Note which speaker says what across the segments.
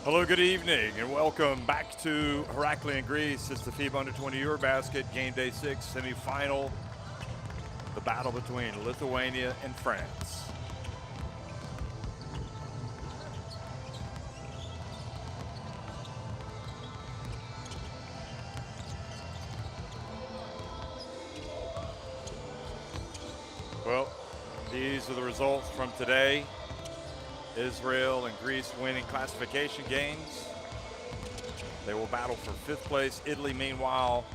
Speaker 1: Hello, good evening, and welcome back to Heraklion, Greece. It's the FIBA U20 EuroBasket Game Day 6 semifinal, the battle between Lithuania and France. Well, these are the results from today. Israel and Greece winning classification games. They will battle for fifth place. Italy, meanwhile,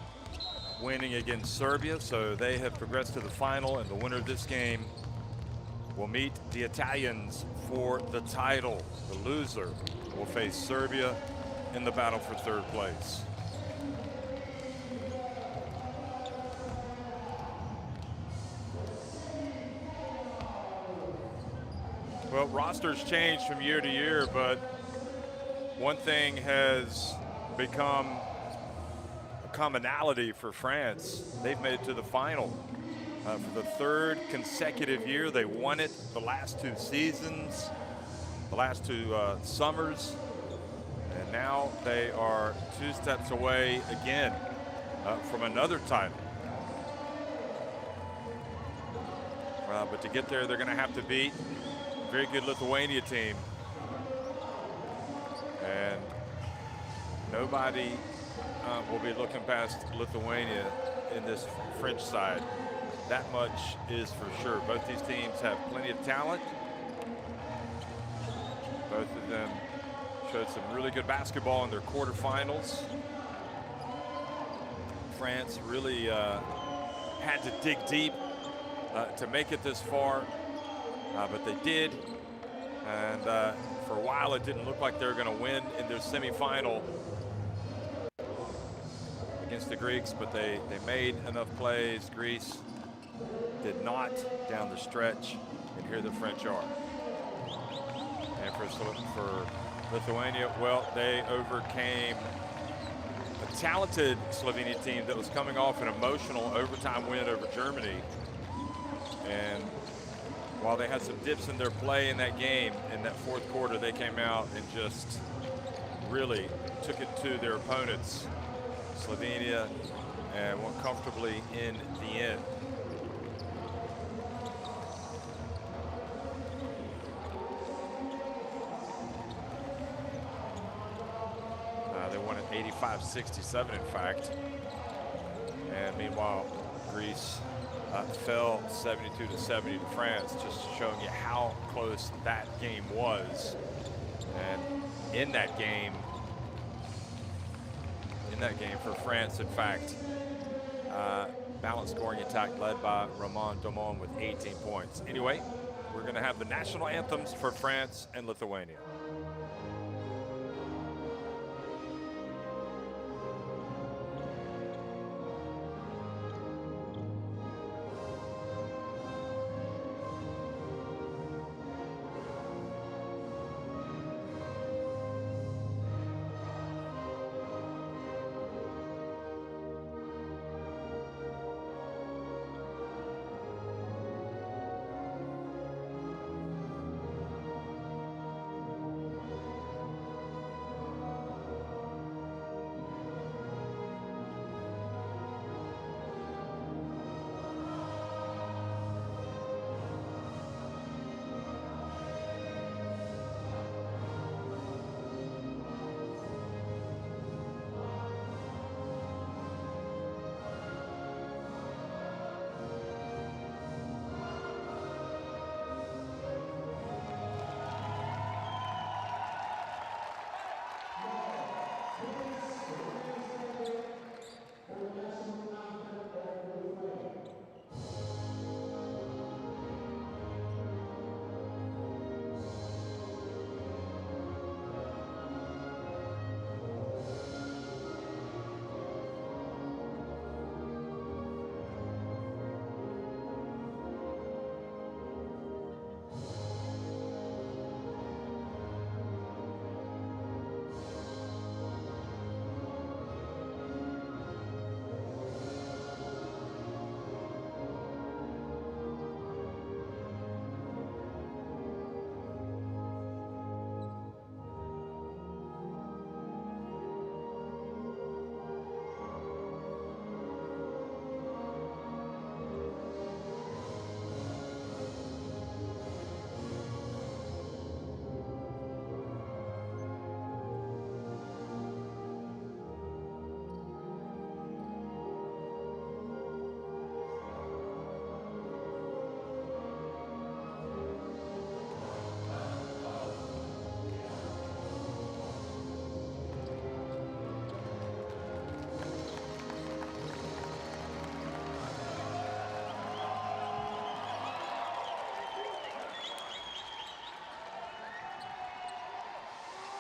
Speaker 1: winning against Serbia, so they have progressed to the final, and the winner of this game will meet the Italians for the title. The loser will face Serbia in the battle for third place. Well, rosters change from year to year, but one thing has become a commonality for France. They've made it to the final for the third consecutive year. They won it the last two seasons, the last two summers, and now they are two steps away again from another title. But to get there, they're going to have to beat a very good Lithuania team. And nobody will be looking past Lithuania in this French side. That much is for sure. Both these teams have plenty of talent. Both of them showed some really good basketball in their quarterfinals. France really had to dig deep to make it this far, but they did. And for a while, it didn't look like they were going to win in their semifinal against the Greeks, but they made enough plays. Greece did not down the stretch, and here the French are. And for Lithuania, well, they overcame a talented Slovenian team that was coming off an emotional overtime win over Germany. And while they had some dips in their play in that game, in that fourth quarter, they came out and just really took it to their opponents, Slovenia, and went comfortably in the end. They won at 85-67, in fact. And meanwhile, Greece fell 72-70 to France, just showing you how close that game was. And in that game for France, in fact, balanced scoring attack led by Romain Domon with 18 points. Anyway, we're going to have the national anthems for France and Lithuania.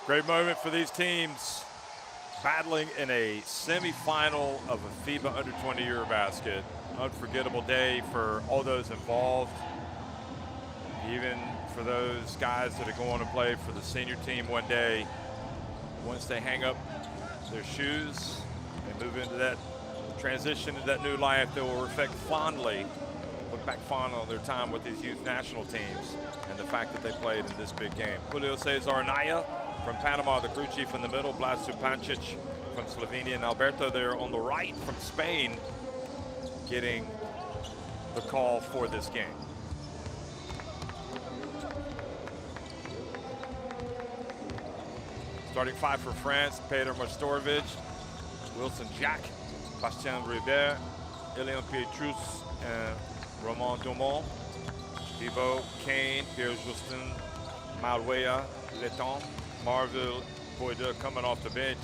Speaker 1: Great moment for these teams battling in a semifinal of a FIBA U20 EuroBasket. Unforgettable day for all those involved, even for those guys that are going to play for the senior team one day. Once they hang up their shoes and move into that transition to that new life, they will reflect fondly, look back fondly on their time with these youth national teams and the fact that they played in this big game. Julio Cesar Anaya from Panama, the crew chief in the middle, Blas Supancic from Slovenia, and Alberto there on the right from Spain getting the call for this game. Starting five for France: Peter Mostorovic, Wilson Jack, Bastien Ribert, Elian Pietrus, and Romain Dumont. Thibaut, Kane, Pierre-Justin, Malouea, Letton, Marville, Boydeux coming off the bench.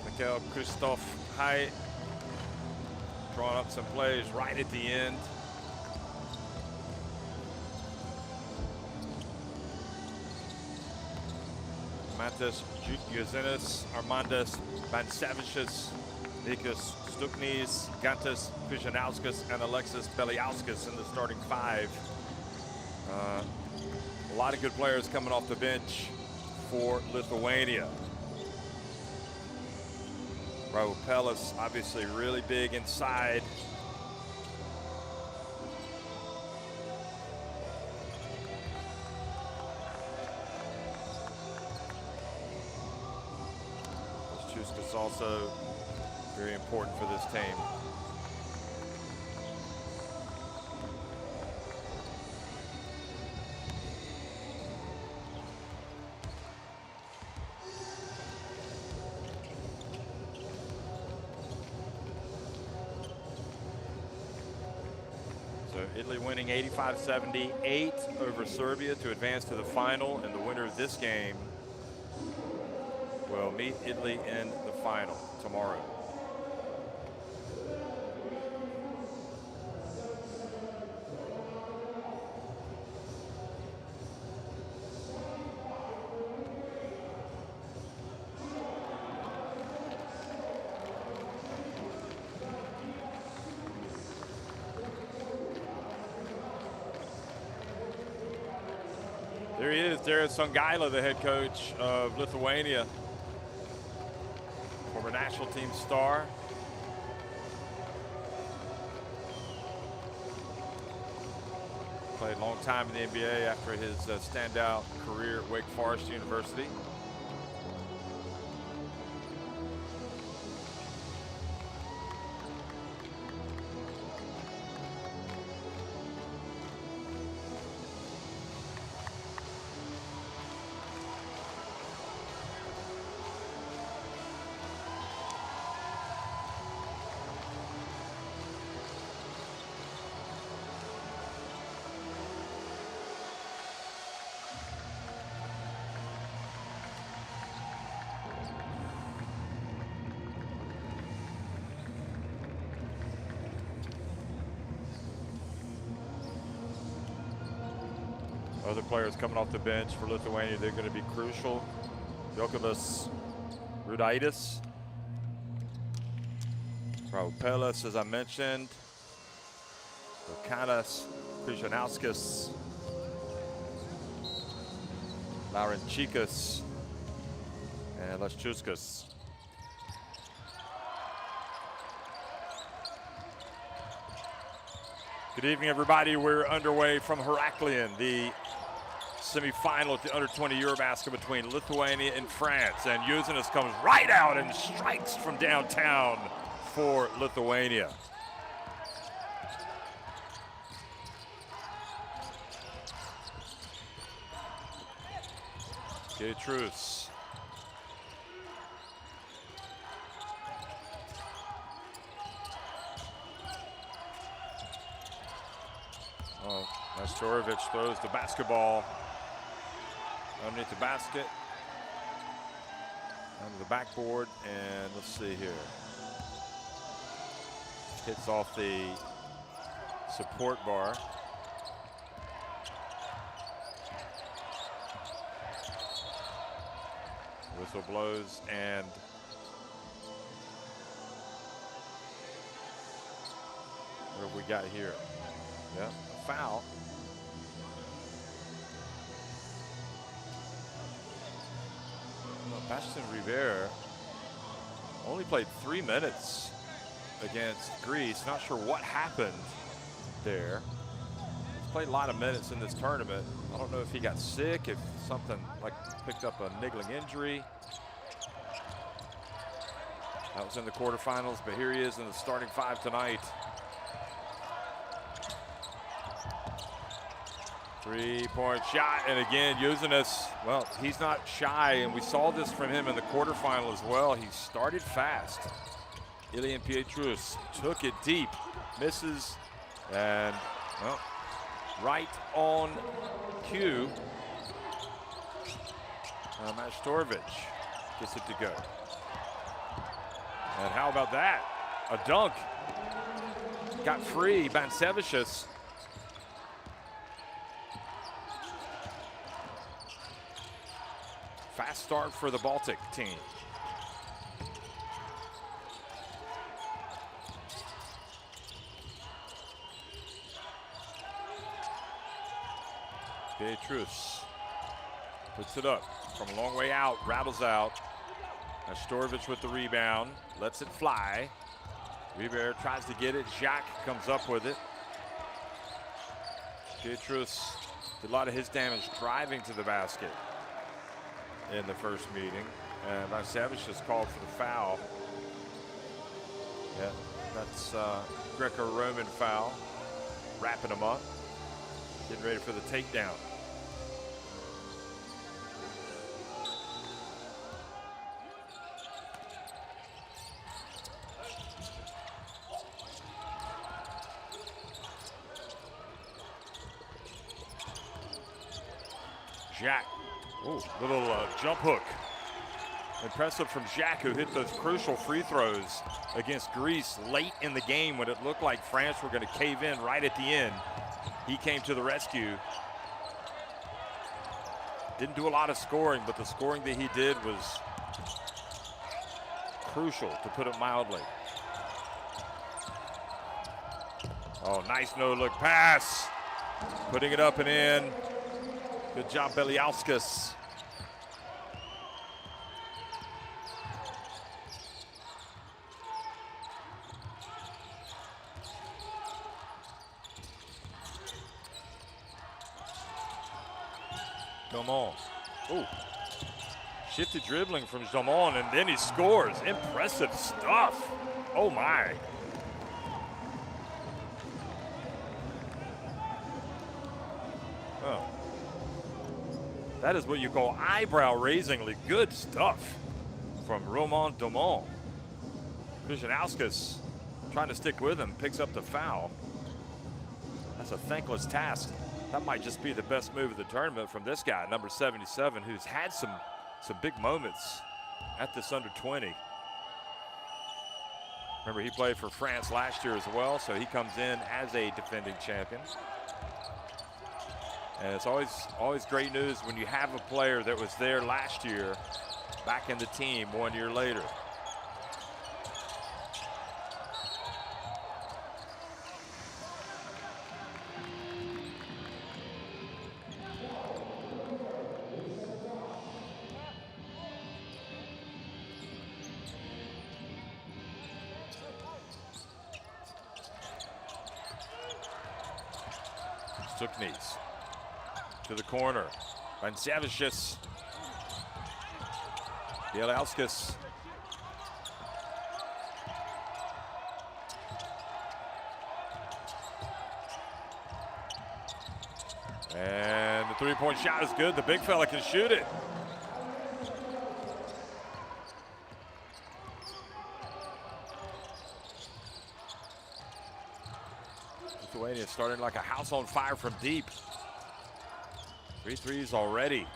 Speaker 1: Michael Christophe Hay drawing up some plays right at the end. Mantas Jukiazinis, Armandas Bansavicius, Nikas Stuknis, Gantas Pizanauskas, and Alexis Beliauskas in the starting five. A lot of good players coming off the bench for Lithuania. Raul Pellis, obviously really big inside. Chuskas also very important for this team. So Italy winning 85-78 over Serbia to advance to the final, and the winner of this game will meet Italy in the final tomorrow. There he is, Darius Songaila, the head coach of Lithuania. Former national team star. Played a long time in the NBA after his standout career at Wake Forest University. Other players coming off the bench for Lithuania, they're going to be crucial. Jokubas Rudaitis, Raul Pellis, as I mentioned, Lukanas Pizanauskas, Laurenčikas, and Leščiuskas. Good evening, everybody. We're underway from Heraklion, the semifinal at the under-20 EuroBasket between Lithuania and France. And Juzinas comes right out and strikes from downtown for Lithuania. Pietrus. Oh, Nastorovic throws the basketball underneath the basket, under the backboard, and let's see here. Hits off the support bar. whistle blows, and what have we got here? Yeah, a foul. Well, Bastien Rivera only played 3 minutes against Greece. Not sure what happened there. He's played a lot of minutes in this tournament. I don't know if he got sick, if something like picked up a niggling injury. That was in the quarterfinals, but here he is in the starting 5 tonight. 3-point shot, and again, Usenis, well, he's not shy, and we saw this from him in the quarterfinal as well. He started fast. Ilian Pietrus took it deep, misses, and, well, right on cue. Majstorovic gets it to go. And how about that? A dunk. Got free, Bansevicius. Fast start for the Baltic team. Pietrus puts it up from a long way out, rattles out. Majstorovic with the rebound, lets it fly. Rivera tries to get it, Jacques comes up with it. Pietrus did a lot of his damage driving to the basket in the first meeting. And Savage just called for the foul. Yeah, that's Greco-Roman foul. Wrapping him up. Getting ready for the takedown. Jacques, ooh, little jump hook. Impressive from Jacques, who hit those crucial free throws against Greece late in the game when it looked like France were going to cave in right at the end. He came to the rescue. Didn't do a lot of scoring, but the scoring that he did was crucial, to put it mildly. Oh, nice no-look pass. Putting it up and in. Good job, Beliauskas. Domon. Ooh. Shifted dribbling from Domon, and then he scores. Impressive stuff. Oh, my. Oh. That is what you call eyebrow-raisingly good stuff from Romain Domon. Beliauskas trying to stick with him, picks up the foul. That's a thankless task. That might just be the best move of the tournament from this guy, number 77, who's had some big moments at this under 20. Remember, he played for France last year as well, so he comes in as a defending champion. And it's always great news when you have a player that was there last year back in the team 1 year later. Stuknies to the corner. Bansevicius. Beliauskas. And the three-point shot is good. The big fella can shoot it. Lithuania starting like a house on fire from deep. 3 threes already.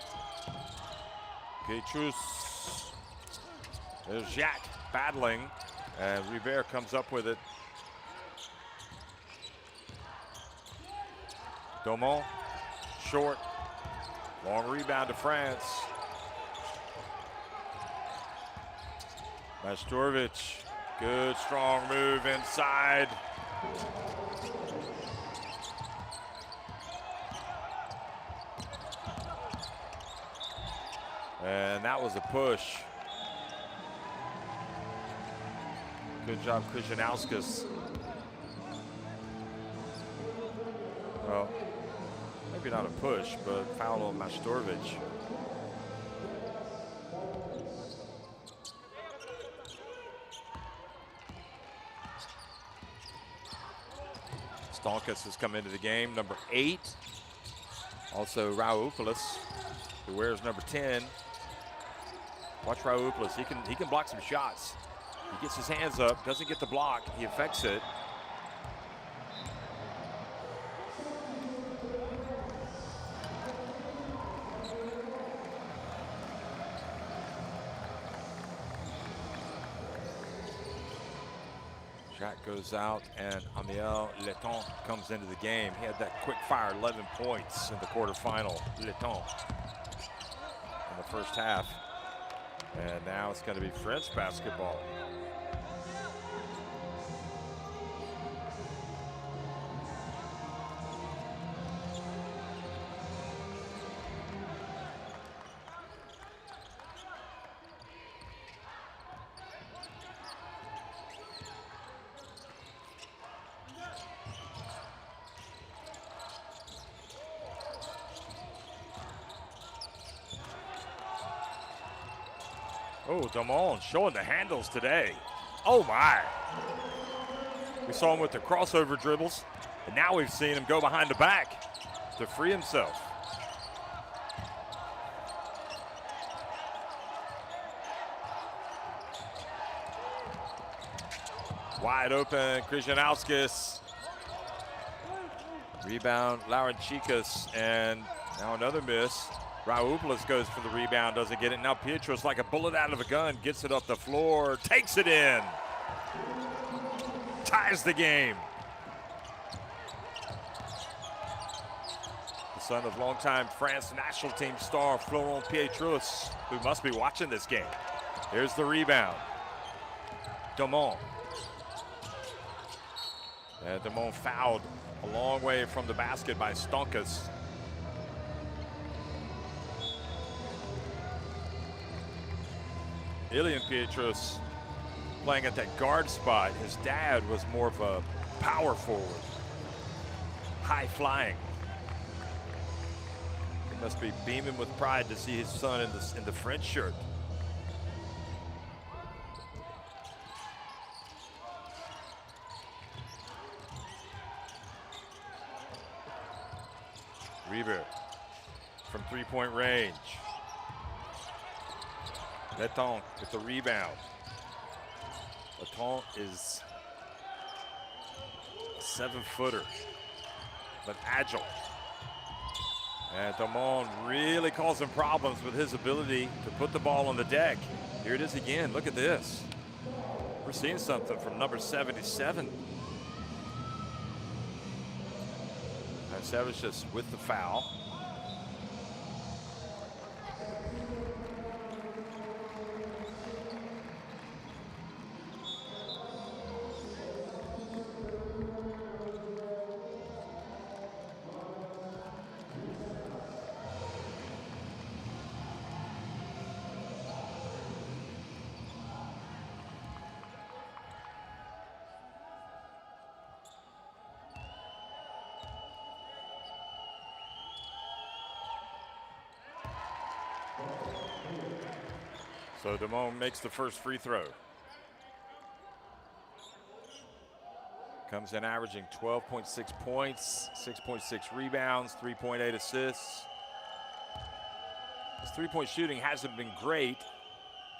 Speaker 1: Pietrus. There's Jacques battling, and Rivera comes up with it. Domon, short. Long rebound to France. Majstorovic, good strong move inside. And that was a push. Good job, Krzyzanauskas. Well, maybe not a push, but foul on Majstorovic. Stonkas has come into the game, number 8. Also Raoupoulos, who wears number 10. Watch Raoupoulos, he can block some shots. He gets his hands up, doesn't get the block, he affects it. Jack goes out, and Amiel Letton comes into the game. He had that quick fire, 11 points in the quarterfinal, Letton, in the first half. And now it's going to be French basketball. Oh, Damon showing the handles today. Oh my. We saw him with the crossover dribbles, and now we've seen him go behind the back to free himself. Wide open, Krzyzanauskas. Rebound, Laurenčikas, and now another miss. Raoupoulos goes for the rebound, doesn't get it. Now Pietros, like a bullet out of a gun, gets it up the floor, takes it in. Ties the game. The son of longtime France national team star Florent Pietros, who must be watching this game. Here's the rebound. Damon. And Damon fouled a long way from the basket by Stonkas. Ilian Pietros playing at that guard spot. His dad was more of a power forward, high flying. He must be beaming with pride to see his son in the French shirt. Reber from three-point range. Letton with the rebound. Letton is a 7-footer, but agile. And Damon really causing problems with his ability to put the ball on the deck. Here it is again, look at this. We're seeing something from number 77. And Savage just with the foul. So Damon makes the first free throw. Comes in averaging 12.6 points, 6.6 rebounds, 3.8 assists. His three-point shooting hasn't been great.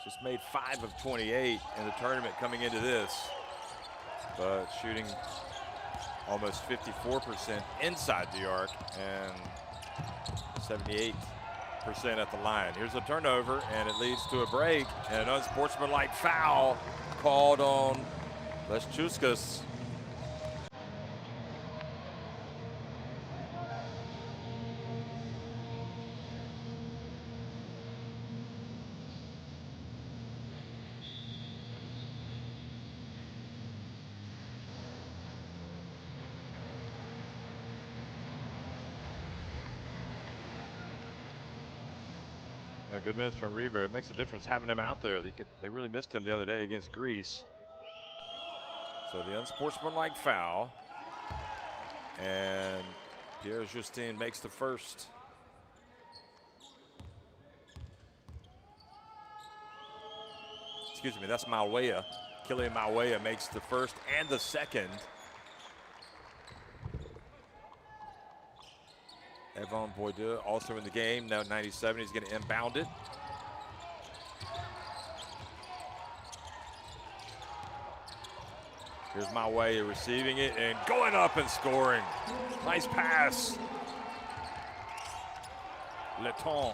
Speaker 1: Just made 5 of 28 in the tournament coming into this. But shooting almost 54% inside the arc and 78% at the line. Here's a turnover, and it leads to a break, and an unsportsmanlike foul called on Leščiuskas. A good miss from Reber. It makes a difference having him out there. They really missed him the other day against Greece. So the unsportsmanlike foul. And Pierre Justin makes the first. Excuse me, that's Malwea. Kylian Malwea makes the first and the second. Evan Boydeux also in the game, now 97, he's gonna inbound it. Here's Malwea receiving it and going up and scoring. Nice pass. Letton.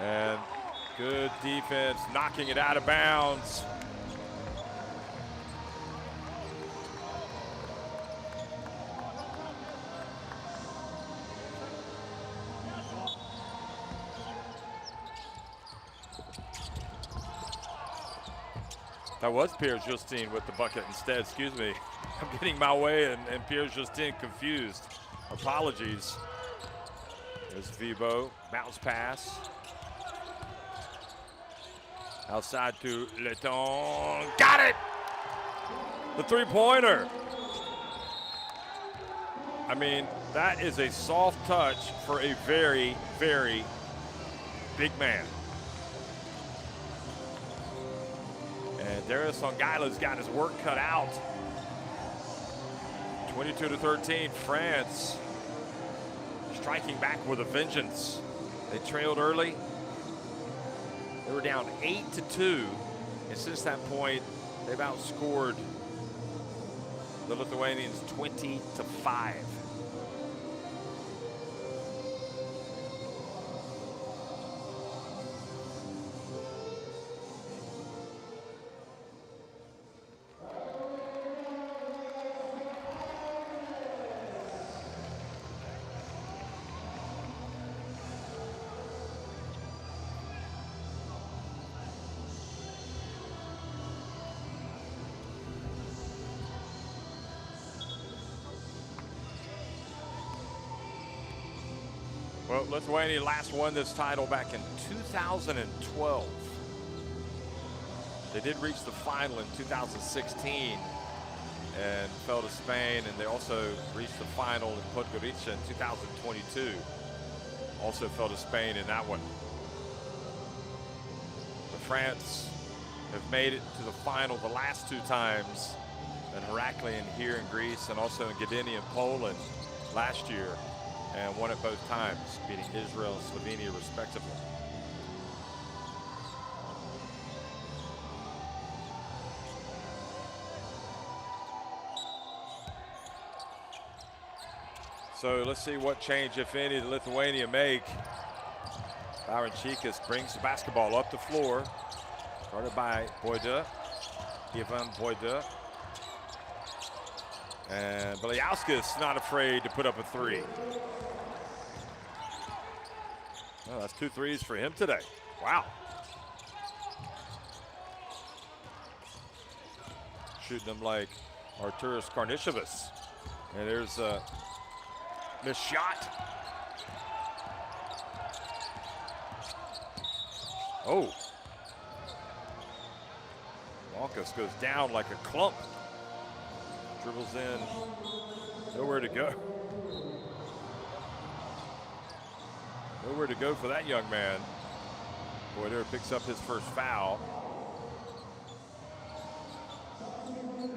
Speaker 1: And good defense, knocking it out of bounds. That was Pierre Justin with the bucket instead, excuse me. I'm getting Malwea and Pierre Justin confused. Apologies. There's Vibo, bounce pass. Outside to Letton, got it! The three-pointer. I mean, that is a soft touch for a very, very big man. And Darius Ongaila's got his work cut out. 22-13, France striking back with a vengeance. They trailed early. They were down 8-2, and since that point, they've outscored the Lithuanians 20-5. Well, Lithuania last won this title back in 2012. They did reach the final in 2016 and fell to Spain, and they also reached the final in Podgorica in 2022. Also fell to Spain in that one. But France have made it to the final the last two times, in Heraklion here in Greece and also in Gdynia in Poland last year, and won it both times, beating Israel and Slovenia respectively. So let's see what change, if any, the Lithuania make. Laurenčikas brings the basketball up the floor. Started by Boydeux, Ivan Boydeux. And Bieliauskas not afraid to put up a three. Oh, that's 2 threes for him today. Wow. Shooting them like Arturas Karnišovas. And there's a missed shot. Oh. Malkus goes down like a clump. Dribbles in, nowhere to go. Nowhere to go for that young man. Boydeux picks up his first foul.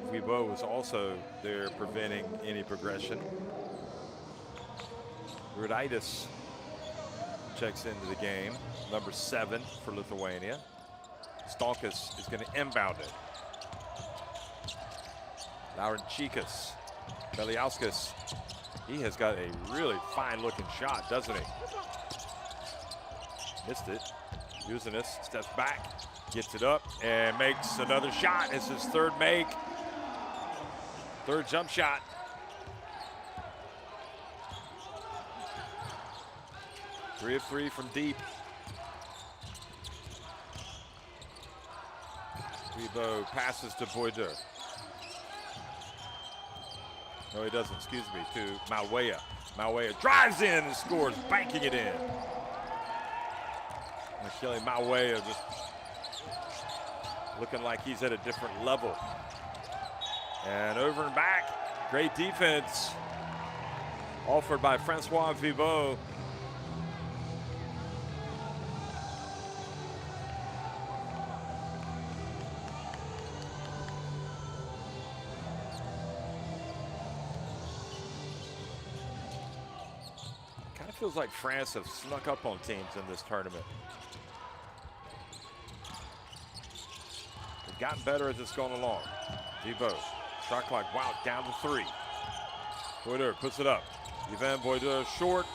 Speaker 1: FIBA was also there preventing any progression. Rudaitis checks into the game, number 7 for Lithuania. Stalkus is going to inbound it. Laurenčikas, Bieliauskas, he has got a really fine-looking shot, doesn't he? Missed it. Uzinis steps back, gets it up, and makes another shot. It's his third make. Third jump shot. Three of 3 from deep. Rebo passes to Boyder. No, he doesn't, excuse me, to Malwea. Malwea drives in and scores, banking it in. Michele Malwea just looking like he's at a different level. And over and back, great defense offered by Francois Vibo. Kind of feels like France have snuck up on teams in this tournament. They've gotten better as it's gone along. Vibo, shot clock, wow, down to 3. Boyder puts it up. Yvan Boyder short.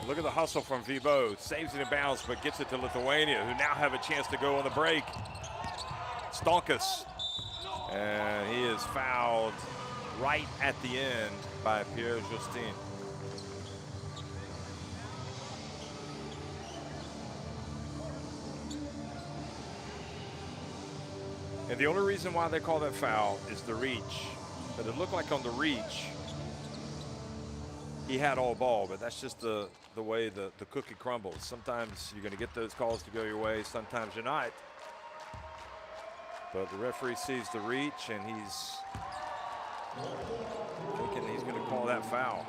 Speaker 1: Look at the hustle from Vibo. Saves it in bounds, but gets it to Lithuania, who now have a chance to go on the break. Stonkus. And he is fouled right at the end by Pierre Justin. And the only reason why they call that foul is the reach. But it looked like on the reach, he had all ball, but that's just the way the cookie crumbles. Sometimes you're gonna get those calls to go your way, sometimes you're not. But the referee sees the reach and he's thinking he's gonna call that foul.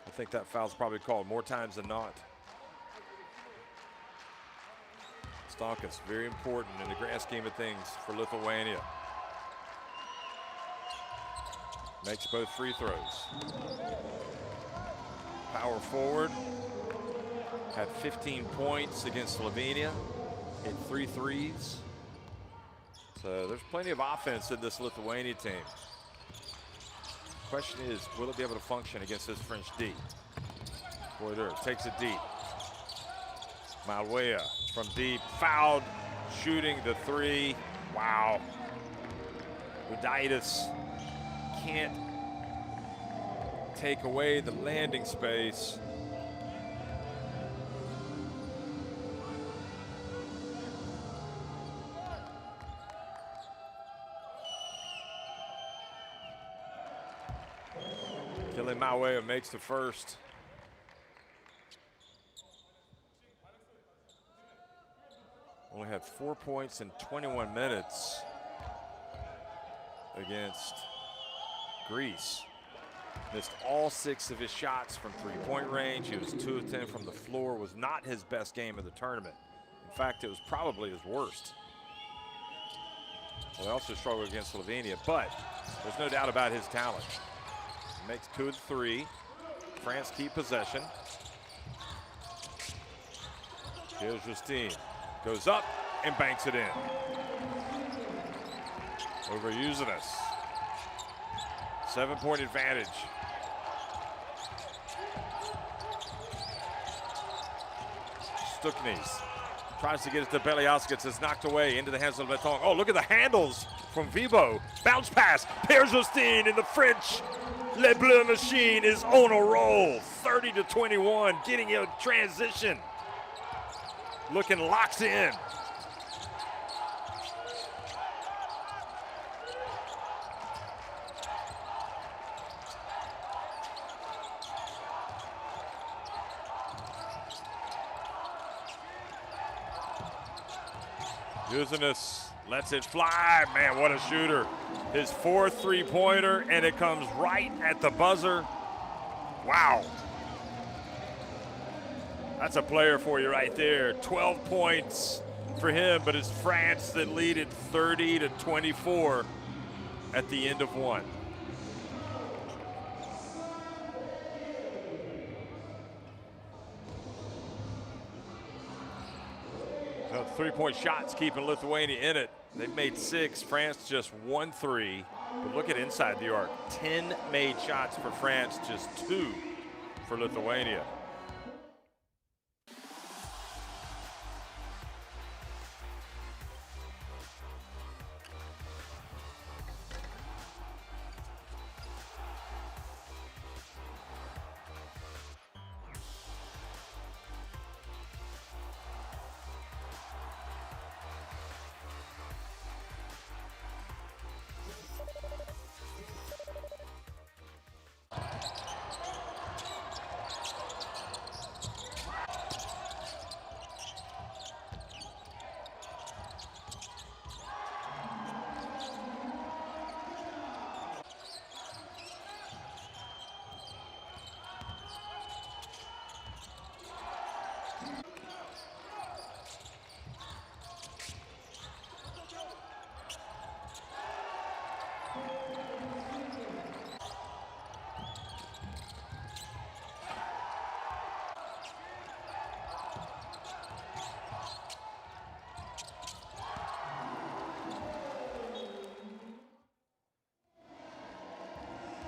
Speaker 1: I think that foul's probably called more times than not. Stonkus, very important in the grand scheme of things for Lithuania. Makes both free throws. Power forward. Had 15 points against Slovenia. Hit 3 threes. So there's plenty of offense in this Lithuania team. Question is, will it be able to function against this French D? Boyder takes it deep. Malwea from deep, fouled, shooting the 3. Wow. Udaitis can't take away the landing space. Michele Malwea makes the first. Only had 4 points in 21 minutes against Greece. Missed all 6 of his shots from three-point range. He was 2 of 10 from the floor. Was not his best game of the tournament. In fact, it was probably his worst. Well, they also struggled against Slovenia, but there's no doubt about his talent. He makes 2 of 3. France keep possession. Here's Justine. Goes up and banks it in. Over Uzinas. 7-point advantage. Stuknis tries to get it to Beliauskas. It's knocked away into the hands of Letong. Oh, look at the handles from Vibo. Bounce pass. Pierre Justin in the French Le Bleu machine is on a roll. 30-21, getting a transition. Looking locked in. Uzinas lets it fly. Man, what a shooter. His 4th three-pointer, and it comes right at the buzzer. Wow. That's a player for you right there. 12 points for him, but it's France that lead it 30-24 at the end of 1. So 3-point shots keeping Lithuania in it. They've made 6, France just 1 3. But look at inside the arc. 10 made shots for France, just 2 for Lithuania.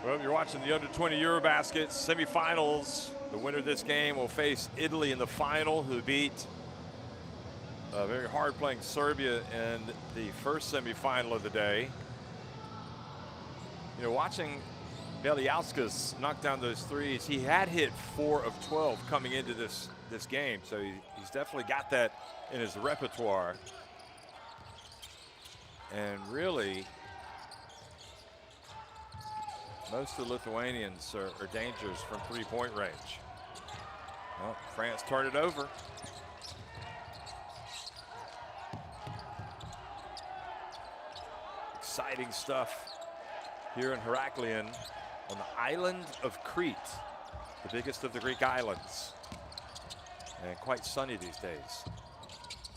Speaker 1: Well, you're watching the under-20 EuroBasket semifinals. The winner of this game will face Italy in the final, who beat a very hard-playing Serbia in the first semifinal of the day. You know, watching Beliauskas knock down those threes, he had hit 4 of 12 coming into this game, so he's definitely got that in his repertoire. And really, most of the Lithuanians are dangerous from three-point range. Well, France turned it over. Exciting stuff here in Heraklion on the island of Crete, the biggest of the Greek islands. And quite sunny these days.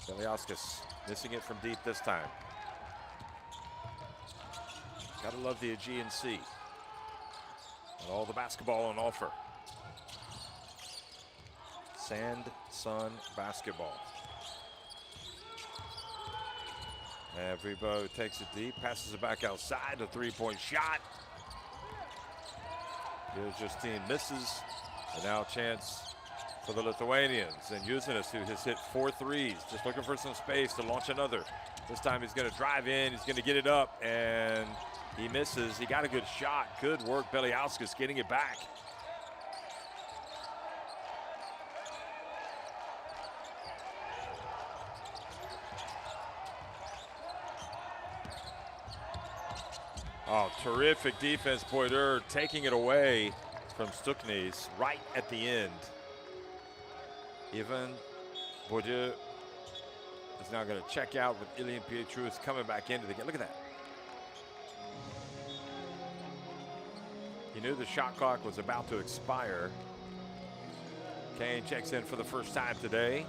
Speaker 1: Beliauskas missing it from deep this time. Gotta love the Aegean Sea. And all the basketball on offer. Sand, sun, basketball. And FIBA takes it deep, passes it back outside, a three-point shot. Justine misses, and now a chance for the Lithuanians. And Uzinas, who has hit 4 threes, just looking for some space to launch another. This time he's gonna drive in, he's gonna get it up, and he misses. He got a good shot. Good work, Beliauskas getting it back. Oh, terrific defense, Poiter, taking it away from Stuknes right at the end. Ivan Bourdieu is now going to check out with Ilian Pietrus coming back into the game. Look at that. He knew the shot clock was about to expire. Kane checks in for the first time today.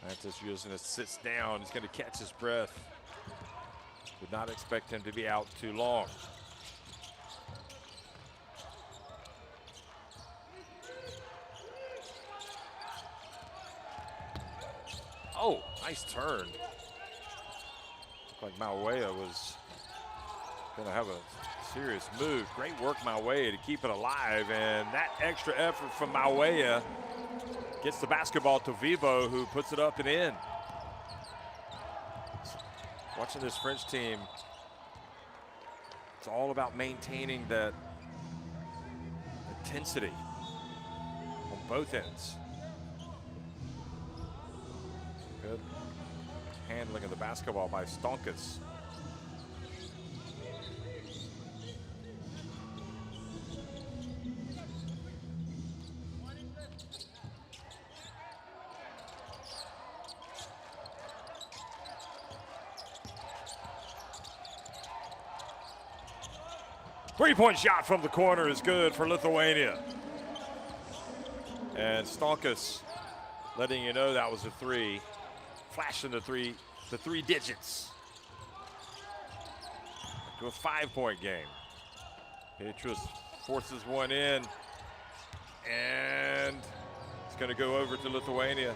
Speaker 1: Francis Uzinas sits down. He's going to catch his breath. Would not expect him to be out too long. Oh, nice turn. Looked like Mauea was going to have a serious move. Great work, Mauea, to keep it alive. And that extra effort from Mauea gets the basketball to Vibo, who puts it up and in. Watching this French team, it's all about maintaining that intensity on both ends. Good handling of the basketball by Stonkas. Three-point shot from the corner is good for Lithuania. And Stonkas letting you know that was a three. Flashing the three digits. To a 5-point game. Pietrus forces one in. And it's going to go over to Lithuania.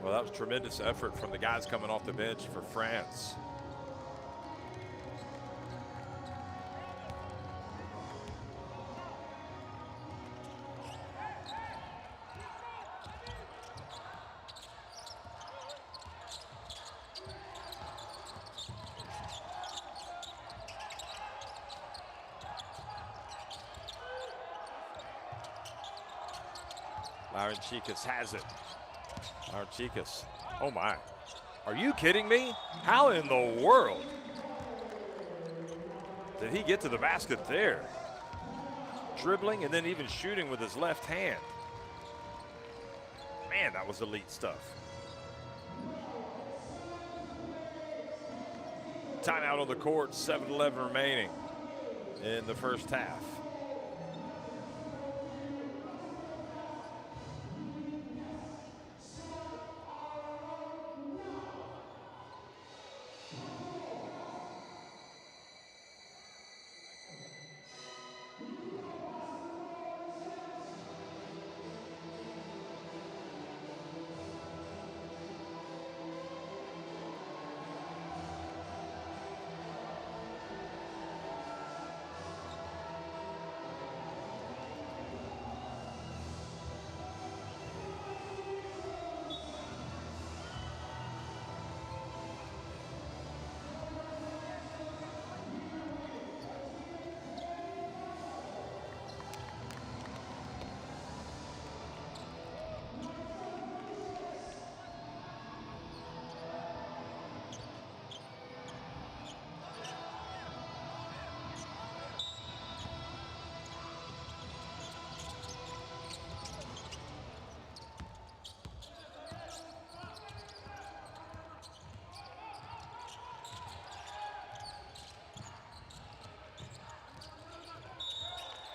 Speaker 1: Well, that was tremendous effort from the guys coming off the bench for France. Laurenčikas has it. Laurenčikas, oh my. Are you kidding me? How in the world did he get to the basket there? Dribbling and then even shooting with his left hand. Man, that was elite stuff. Timeout on the court, 7:11 remaining in the first half.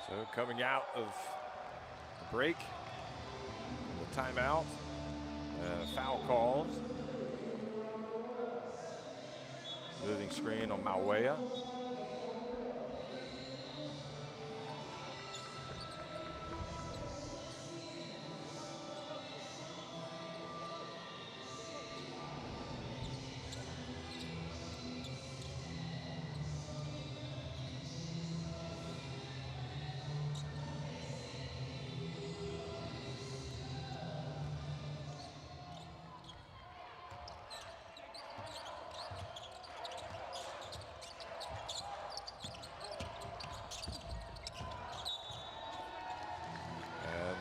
Speaker 1: So coming out of the break, the timeout, foul calls. Moving screen on Mauea.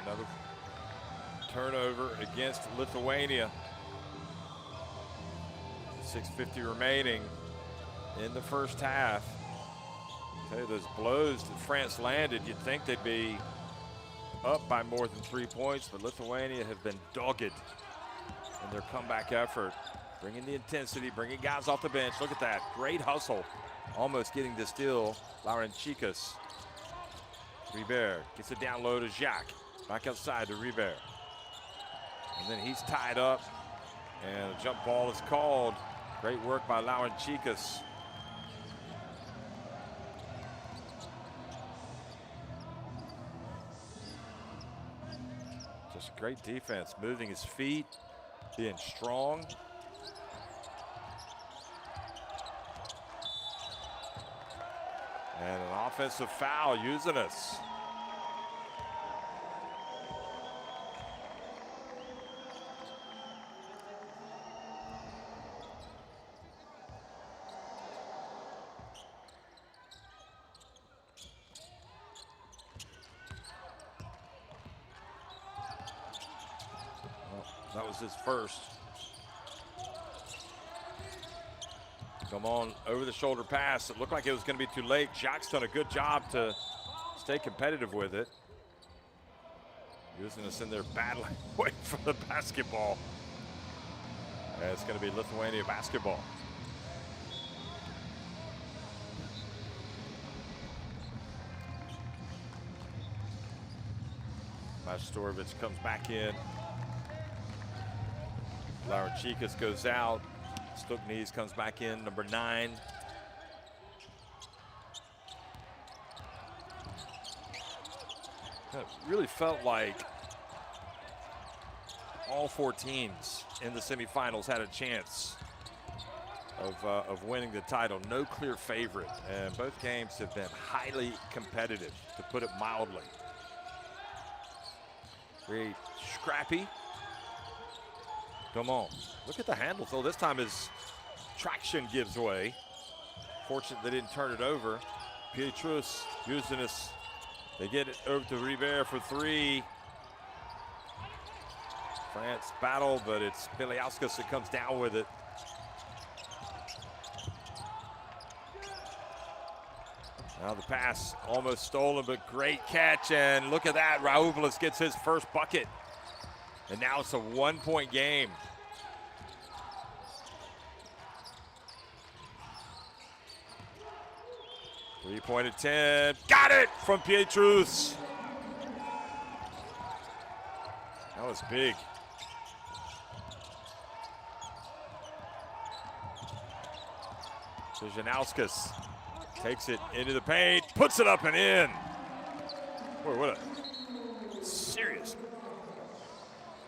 Speaker 1: Another turnover against Lithuania. 6:50 remaining in the first half. Tell you, those blows that France landed, you'd think they'd be up by more than 3 points, but Lithuania have been dogged in their comeback effort, bringing the intensity, bringing guys off the bench. Look at that, great hustle, almost getting the steal. Laurenčikas. Ribert gets it down low to Jacques. Back outside to Ribert. And then he's tied up, and a jump ball is called. Great work by Laurenčikas. Just great defense, moving his feet, being strong. And an offensive foul, using us. That was his first. Come on, over the shoulder pass. It looked like it was going to be too late. Jacques done a good job to stay competitive with it. Using us in there battling, waiting for the basketball. And it's going to be Lithuania basketball. Majstorovic comes back in. Laurenčikas goes out. Stukneys comes back in, number 9. It really felt like all 4 teams in the semifinals had a chance of winning the title. No clear favorite, and both games have been highly competitive, to put it mildly. Very scrappy. Come on, look at the handles. Oh, this time his traction gives way. Fortunate they didn't turn it over. Pietrus using this. They get it over to Ribert for 3. France battle, but it's Bieliauskas that comes down with it. Now the pass almost stolen, but great catch, and look at that. Raouvelis gets his first bucket. And now it's a 1-point game. 3-point attempt. Got it from Pietrus. That was big. Krzyzanauskas takes it into the paint, puts it up and in. Boy, what a serious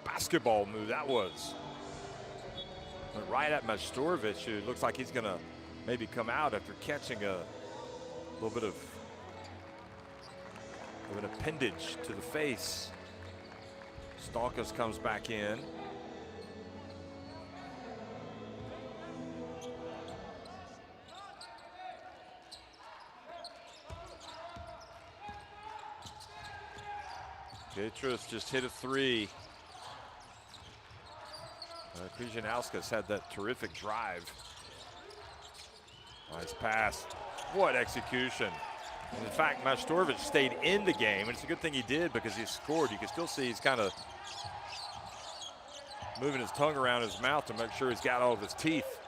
Speaker 1: basketball move that was. Went right at Majstorovic, who looks like he's gonna maybe come out after catching a little bit of an appendage to the face. Stalkus comes back in. Pietrus just hit a three. Krzyzanauskas had that terrific drive. Nice pass. What execution. And in fact, Majstorovic stayed in the game, and it's a good thing he did because he scored. You can still see he's kind of moving his tongue around his mouth to make sure he's got all of his teeth.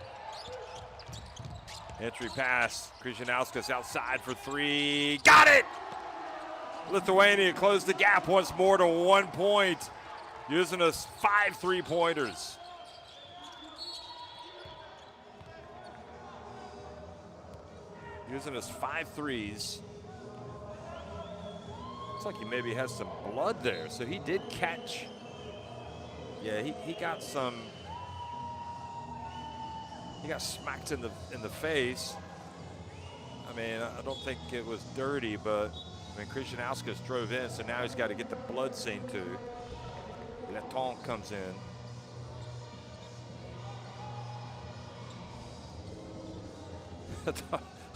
Speaker 1: Entry pass. Krzyzanauskas outside for three. Got it! Lithuania closed the gap once more to 1 point, using us 5 3-pointers. Using us 5 threes. Looks like he maybe has some blood there, so he did catch. Yeah, he got some. He got smacked in the face. I mean, I don't think it was dirty, but I mean, Krzyzanauskas drove in, so now he's got to get the blood seen to. Letton comes in.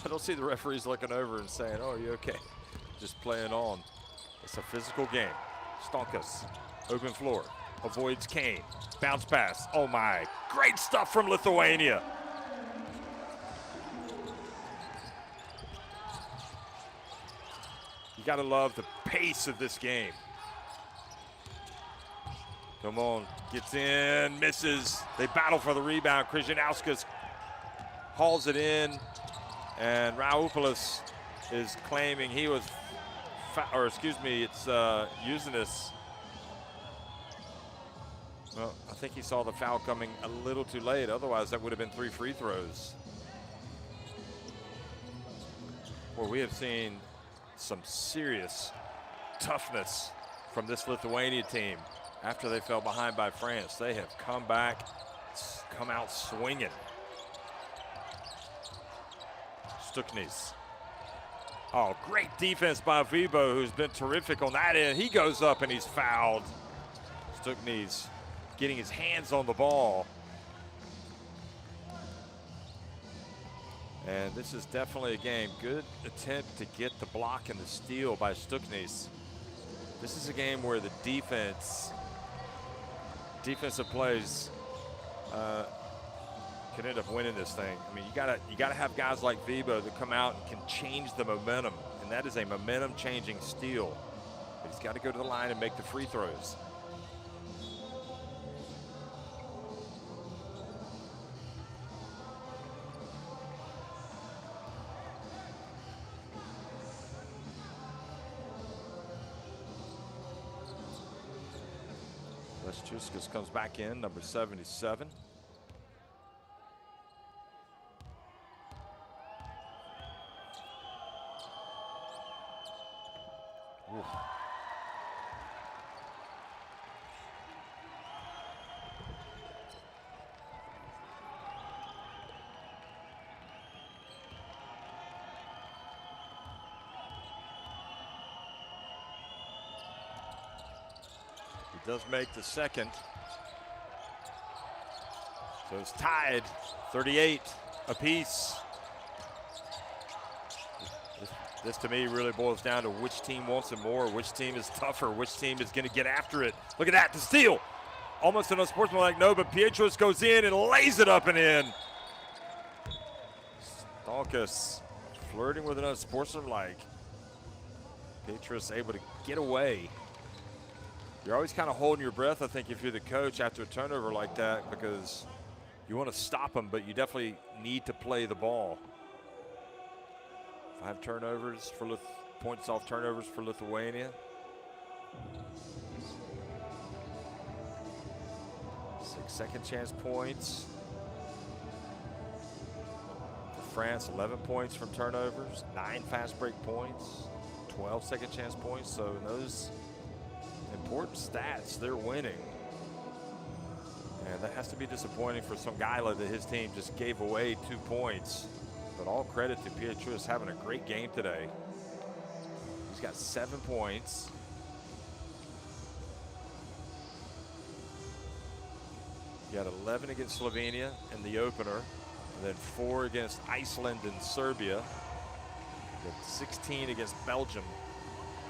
Speaker 1: I don't see the referees looking over and saying, "Oh, are you okay?" Just playing on. It's a physical game. Stalkus, open floor, avoids Kane. Bounce pass. Oh my! Great stuff from Lithuania. You gotta love the pace of this game. Come on, gets in, misses. They battle for the rebound. Krzyzanauskas hauls it in, and Raupoulos is claiming he was, it's Uzinis. Well, I think he saw the foul coming a little too late. Otherwise, that would have been 3 free throws. Well, we have seen some serious toughness from this Lithuania team after they fell behind by France. They have come back, come out swinging. Stuknis. Oh, great defense by FIBA, who's been terrific on that end. He goes up and he's fouled. Stuknis getting his hands on the ball. And this is definitely a game. Good attempt to get the block and the steal by Stuknis. This is a game where the defensive plays could end up winning this thing. I mean, you gotta have guys like FIBA that come out and can change the momentum, and that is a momentum-changing steal. But he's got to go to the line and make the free throws. Chuskas comes back in, number 77. Ooh. Does make the second. So it's tied, 38 apiece. This to me really boils down to which team wants it more, which team is tougher, which team is going to get after it. Look at that, the steal. Almost an unsportsmanlike no, but Pietrus goes in and lays it up and in. Stalkus flirting with an unsportsmanlike. Pietrus able to get away. You're always kind of holding your breath, I think, if you're the coach after a turnover like that, because you want to stop them, but you definitely need to play the ball. 5 turnovers for points off turnovers for Lithuania. 6 second chance points. For France, 11 points from turnovers, 9 fast break points, 12 second chance points. So in those important stats, they're winning. And that has to be disappointing for Songaila that his team just gave away 2 points. But all credit to Pietrus having a great game today. He's got 7 points. He had 11 against Slovenia in the opener, and then 4 against Iceland and Serbia. Then 16 against Belgium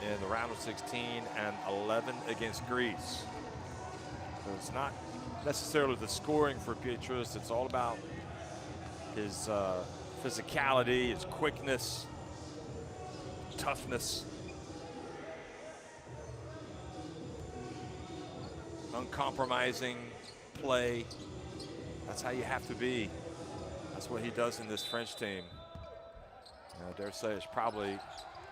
Speaker 1: in the round of 16, and 11 against Greece. So it's not necessarily the scoring for Pietrus. It's all about his physicality, his quickness, toughness, uncompromising play. That's how you have to be. That's what he does in this French team. I dare say it's probably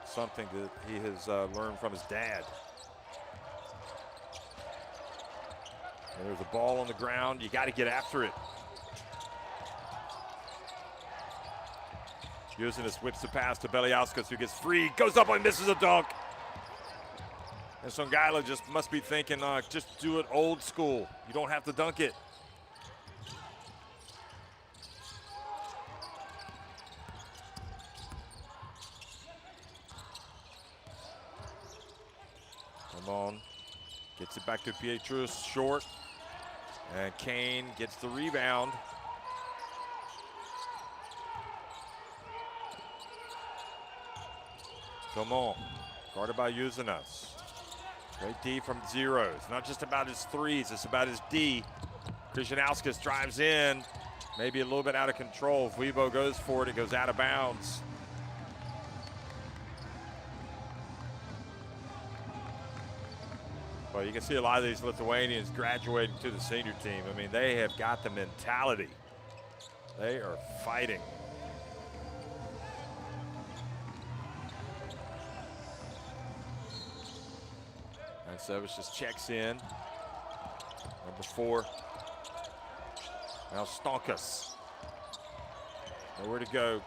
Speaker 1: something that he has learned from his dad. And there's a ball on the ground. You got to get after it. Usenis whips the pass to Beliauskas, who gets free, goes up and misses a dunk. And Songaila just must be thinking, just do it old school. You don't have to dunk it. Come on. Gets it back to Pietrus, short. And Kane gets the rebound. Come on. Guarded by Usenis. Great D from 0. It's not just about his threes, it's about his D. Krzyzanauskas drives in, maybe a little bit out of control. FIBA goes for it, it goes out of bounds. Well, you can see a lot of these Lithuanians graduating to the senior team. I mean, they have got the mentality. They are fighting. Sevich just checks in. Number 4. Now Stonkas. Nowhere to go.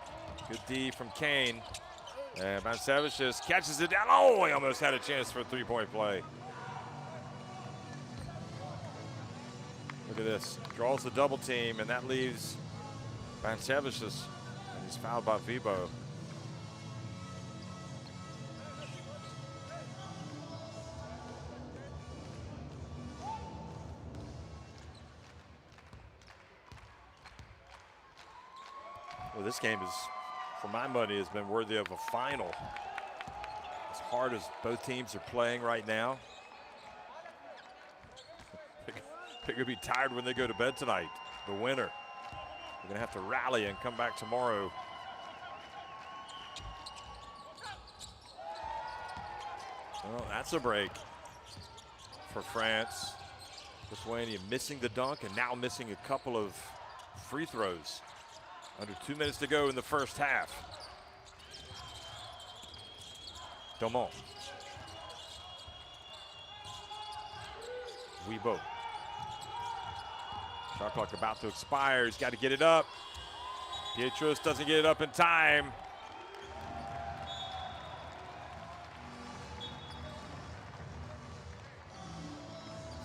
Speaker 1: Good D from Kane. And Vansevich just catches it down. Oh, he almost had a chance for a 3-point play. Look at this. Draws the double team, and that leaves Vansevich. And he's fouled by FIBA. Well, this game is, for my money, has been worthy of a final. As hard as both teams are playing right now, they're going to be tired when they go to bed tonight. The winner. They're going to have to rally and come back tomorrow. Well, that's a break for France. Lithuania missing the dunk and now missing a couple of free throws. Under 2 minutes to go in the first half. Domont. Weibo. Shot clock about to expire. He's got to get it up. Pietrus doesn't get it up in time.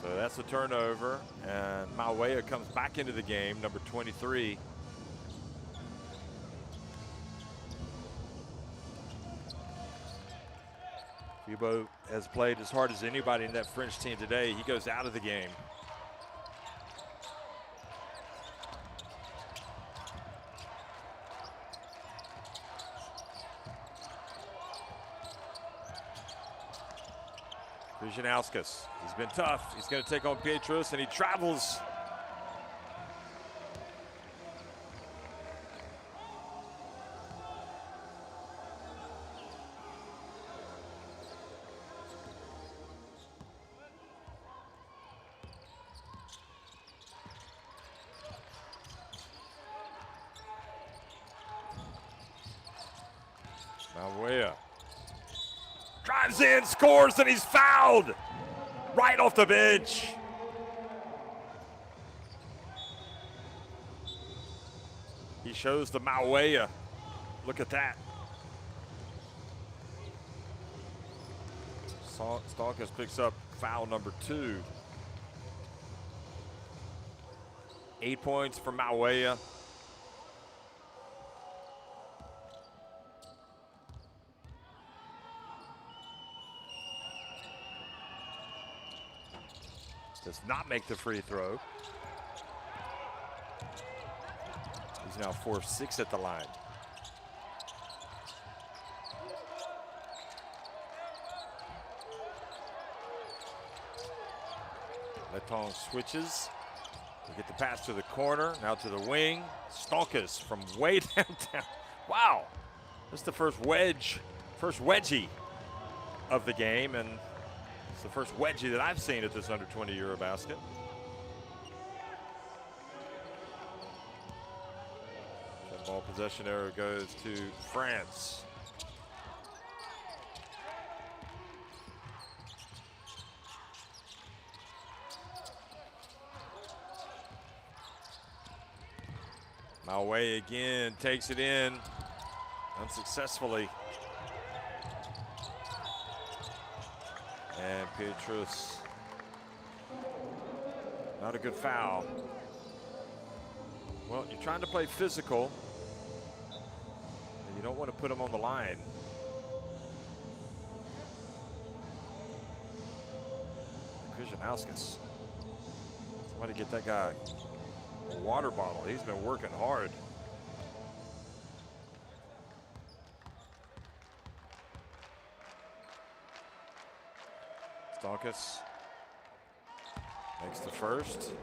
Speaker 1: So that's a turnover. And Mawea comes back into the game, number 23. FIBA has played as hard as anybody in that French team today. He goes out of the game. Krzyzanauskas, he's been tough. He's going to take on Pietrus, and he travels. drives in, scores, and he's fouled right off the bench. He shows the Mauea. Look at that. Stalkus picks up foul number 2. 8 points for Mauea. Does not make the free throw. He's now 4-6 at the line. Letong switches. They get the pass to the corner, now to the wing. Stalkus from way downtown. Wow, this is the first wedgie of the game, and it's the first wedgie that I've seen at this under-20 EuroBasket. That ball possession error goes to France. Mauea again takes it in unsuccessfully. And Pietrus, not a good foul. Well, you're trying to play physical, and you don't want to put him on the line. Krzyzanauskas. Somebody get that guy a water bottle. He's been working hard. Stalkus makes the first.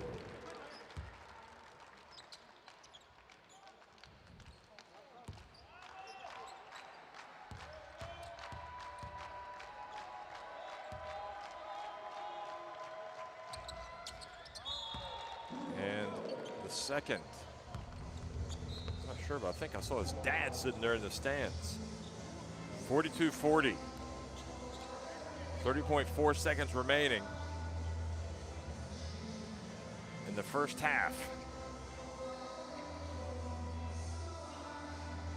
Speaker 1: And the second. I'm not sure, but I think I saw his dad sitting there in the stands. 42-40. 30.4 seconds remaining in the first half.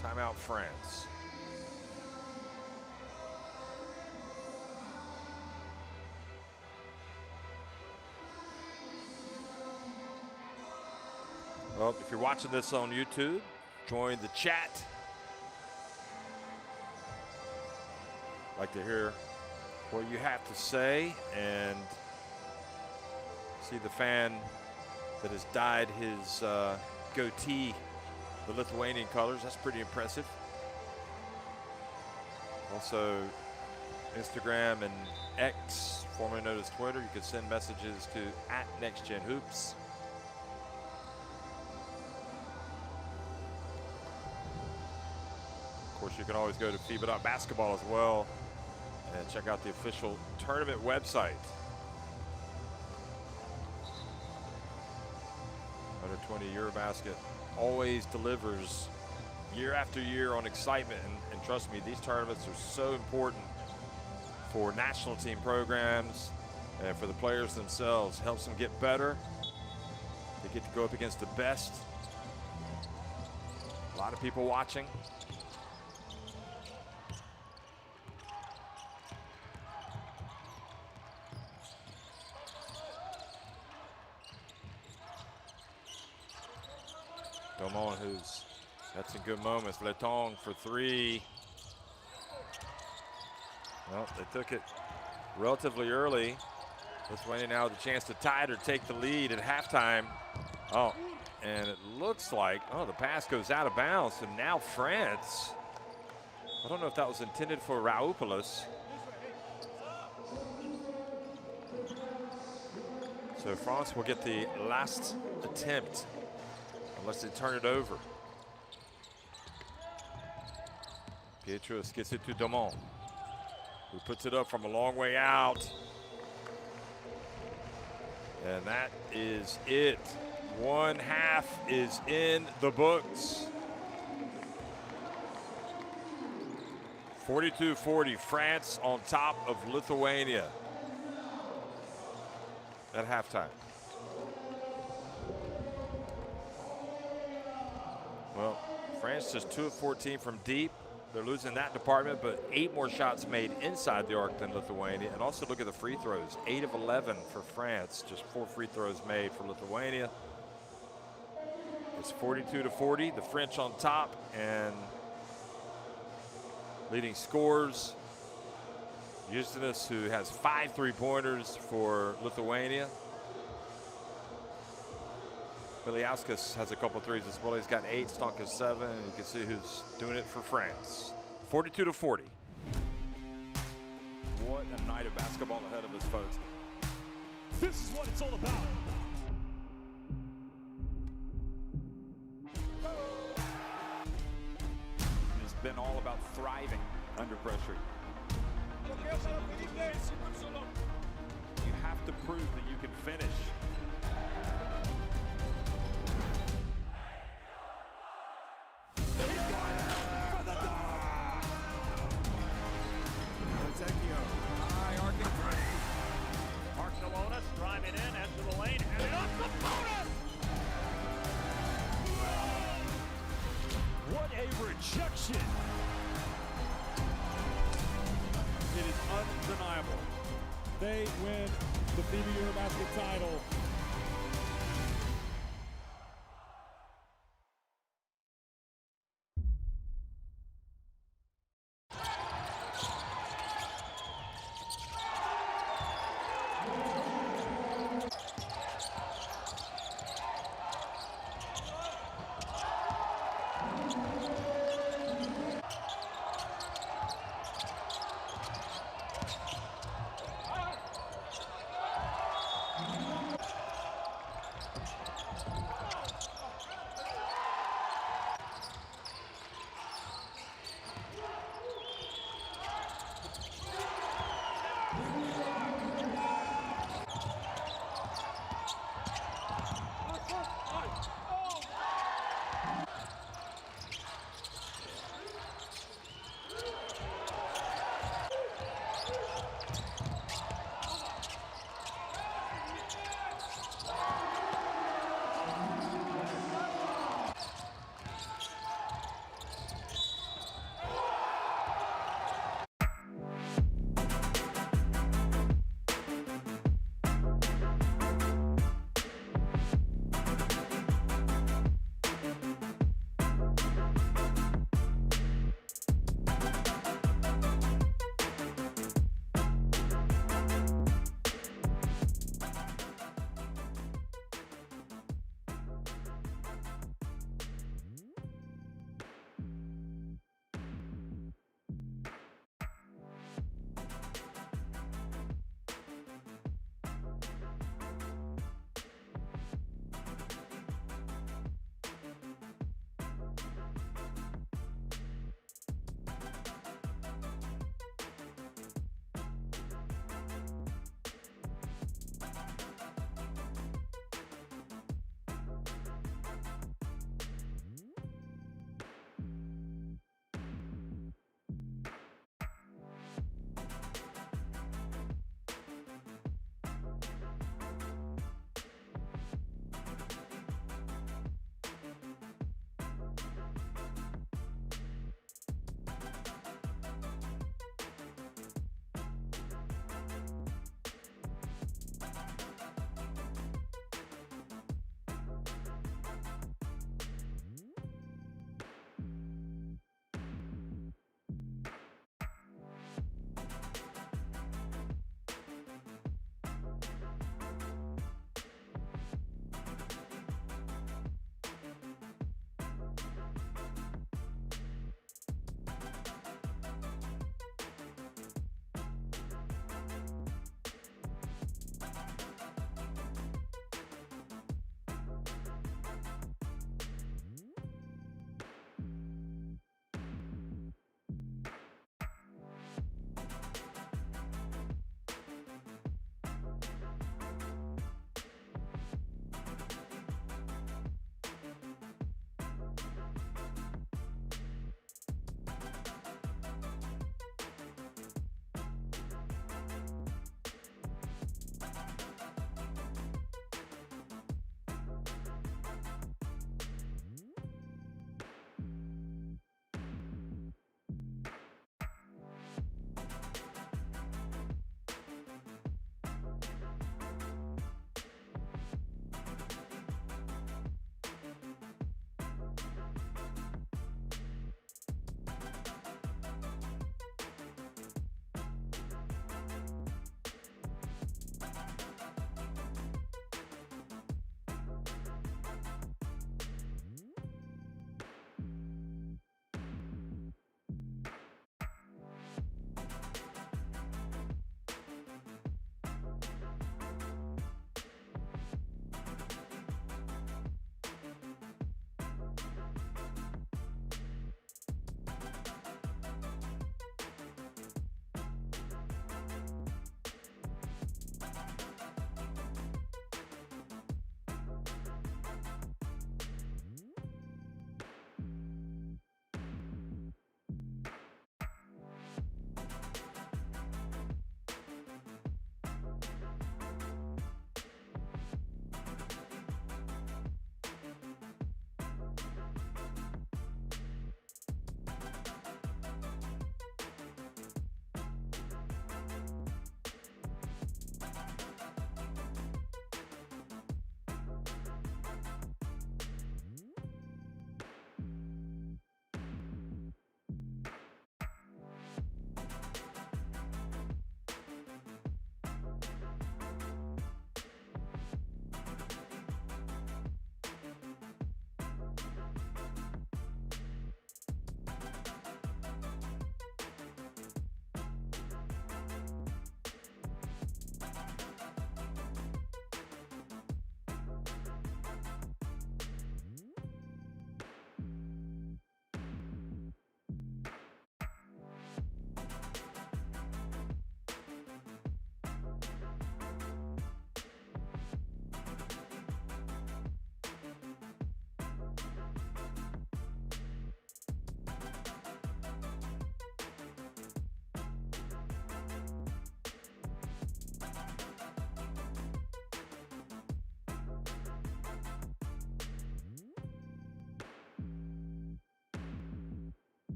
Speaker 1: Timeout, France. Well, if you're watching this on YouTube, join the chat. I'd like to hear what you have to say and see the fan that has dyed his goatee the Lithuanian colors. That's pretty impressive. Also, Instagram and X, formerly known as Twitter, you can send messages to @NextGenHoops. Of course, you can always go to FIBA.basketball as well and check out the official tournament website. Under-20 EuroBasket always delivers year after year on excitement, and trust me, these tournaments are so important for national team programs and for the players themselves. Helps them get better. They get to go up against the best. A lot of people watching. Domon, who's had some good moments. Letong for 3. Well, they took it relatively early. Lithuania now with a chance to tie it or take the lead at halftime. Oh, and it looks like, oh, the pass goes out of bounds, and now France. I don't know if that was intended for Raoupoulos. So France will get the last attempt unless they turn it over. Pietrus gets it to Domon, who puts it up from a long way out. And that is it. One half is in the books. 42-40, France on top of Lithuania at halftime. Well, France just 2 of 14 from deep. They're losing that department, but 8 more shots made inside the arc than Lithuania. And also look at the free throws, 8 of 11 for France, just 4 free throws made for Lithuania. It's 42-40, the French on top, and leading scorers, Justinas, who has 5 3-pointers for Lithuania. Biliauskas has a couple threes as well. He's got 8, Stonka 7, and you can see who's doing it for France. 42-40. What a night of basketball ahead of us, folks.
Speaker 2: This is what it's all about.
Speaker 1: It's been all about thriving under pressure. You have to prove that you can finish.
Speaker 2: Driving in, into the lane, and it up the bonus! What a rejection!
Speaker 3: It is undeniable. They win the FIBA EuroBasket title.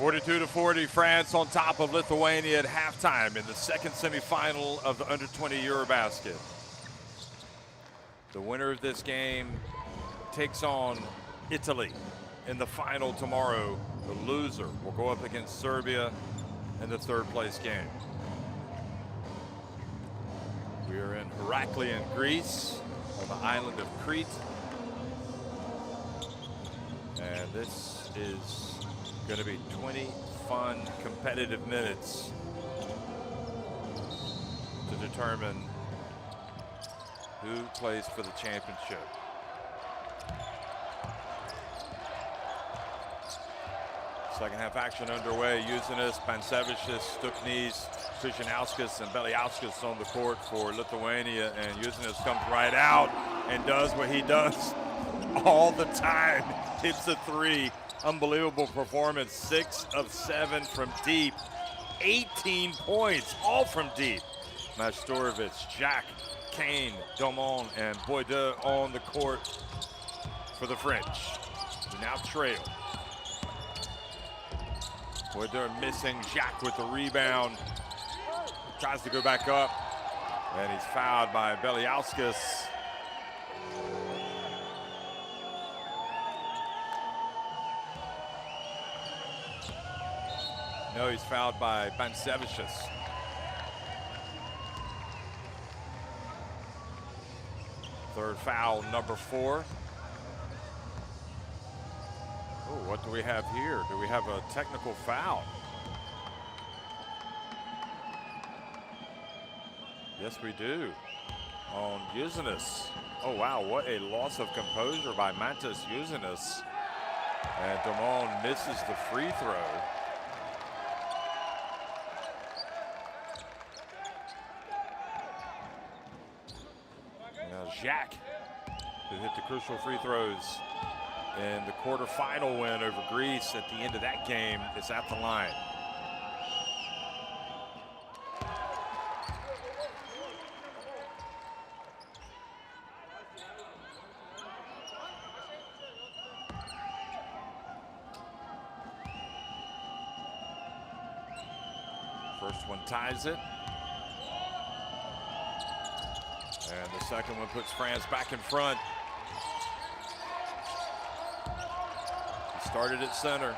Speaker 1: 42-40, France on top of Lithuania at halftime in the second semifinal of the Under-20 EuroBasket. The winner of this game takes on Italy in the final tomorrow. The loser will go up against Serbia in the third place game. We are in Heraklion, Greece, on the island of Crete. And this is going to be 20 fun, competitive minutes to determine who plays for the championship. Second half action underway. Uzinis, Pansevicius, Stuknis, Krzyzanauskas, and Beliauskas on the court for Lithuania. And Uzinis comes right out and does what he does all the time. Hits the three. Unbelievable performance. 6 of 7 from deep. 18 points, all from deep. Majstorovic, Jack, Kane, Domon, and Boydeux on the court for the French, who now trail. Boydeux missing, Jack with the rebound. Tries to go back up, and he's fouled by Beliauskas. No, he's fouled by Pansevicius. Third foul, number 4. Oh, what do we have here? Do we have a technical foul? Yes, we do. On Uzinis. Oh, wow, what a loss of composure by Mantas Uzinis. And Domon misses the free throw. Jack, who hit the crucial free throws in the quarterfinal win over Greece at the end of that game, is at the line. First one ties it. And the second one puts France back in front. He started at center.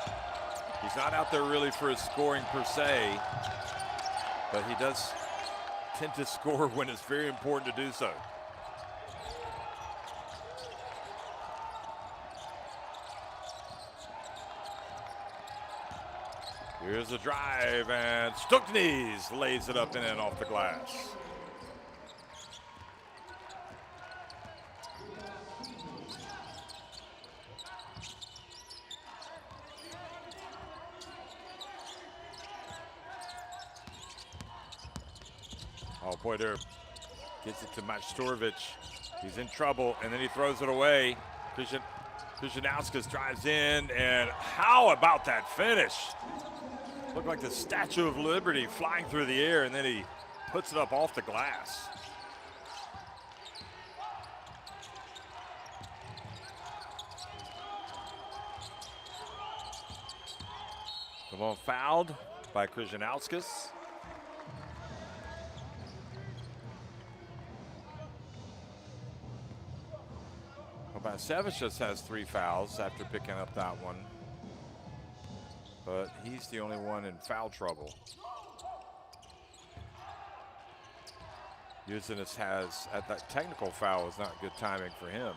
Speaker 1: He's not out there really for his scoring per se, but he does tend to score when it's very important to do so. Here's a drive, and Stuknis lays it up and in off the glass. Oh, Boydeux gets it to Majstorovic. He's in trouble, and then he throws it away. Krzyzanauskas drives in, and how about that finish? Looked like the Statue of Liberty flying through the air, and then he puts it up off the glass. Domon fouled by Krzyzanauskas. Pansevicius has 3 fouls after picking up that one, but he's the only one in foul trouble. Uzinis has, at that technical foul is not good timing for him.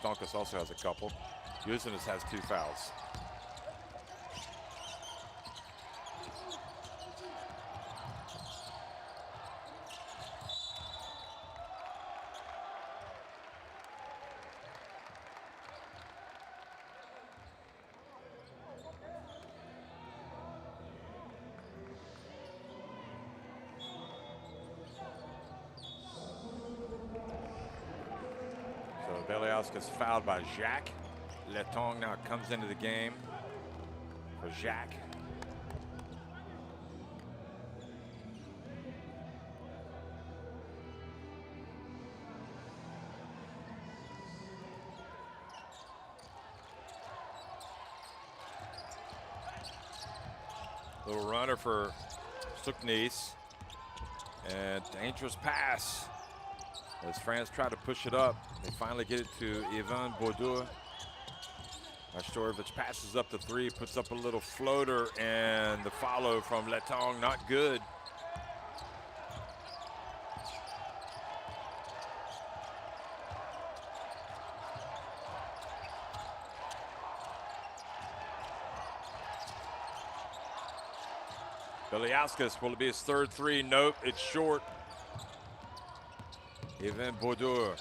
Speaker 1: Stonkus also has a couple. Uzinis has 2 fouls. Beliauskas fouled by Jacques. Letong now comes into the game for Jacques. Little runner for Suknis. And dangerous pass as France try to push it up. They finally get it to Ivan Bordeaux. Majstorovic passes up the three, puts up a little floater, and the follow from Letong, not good. Beliauskas, will it be his third three? Nope, it's short. Ivan Bordeaux.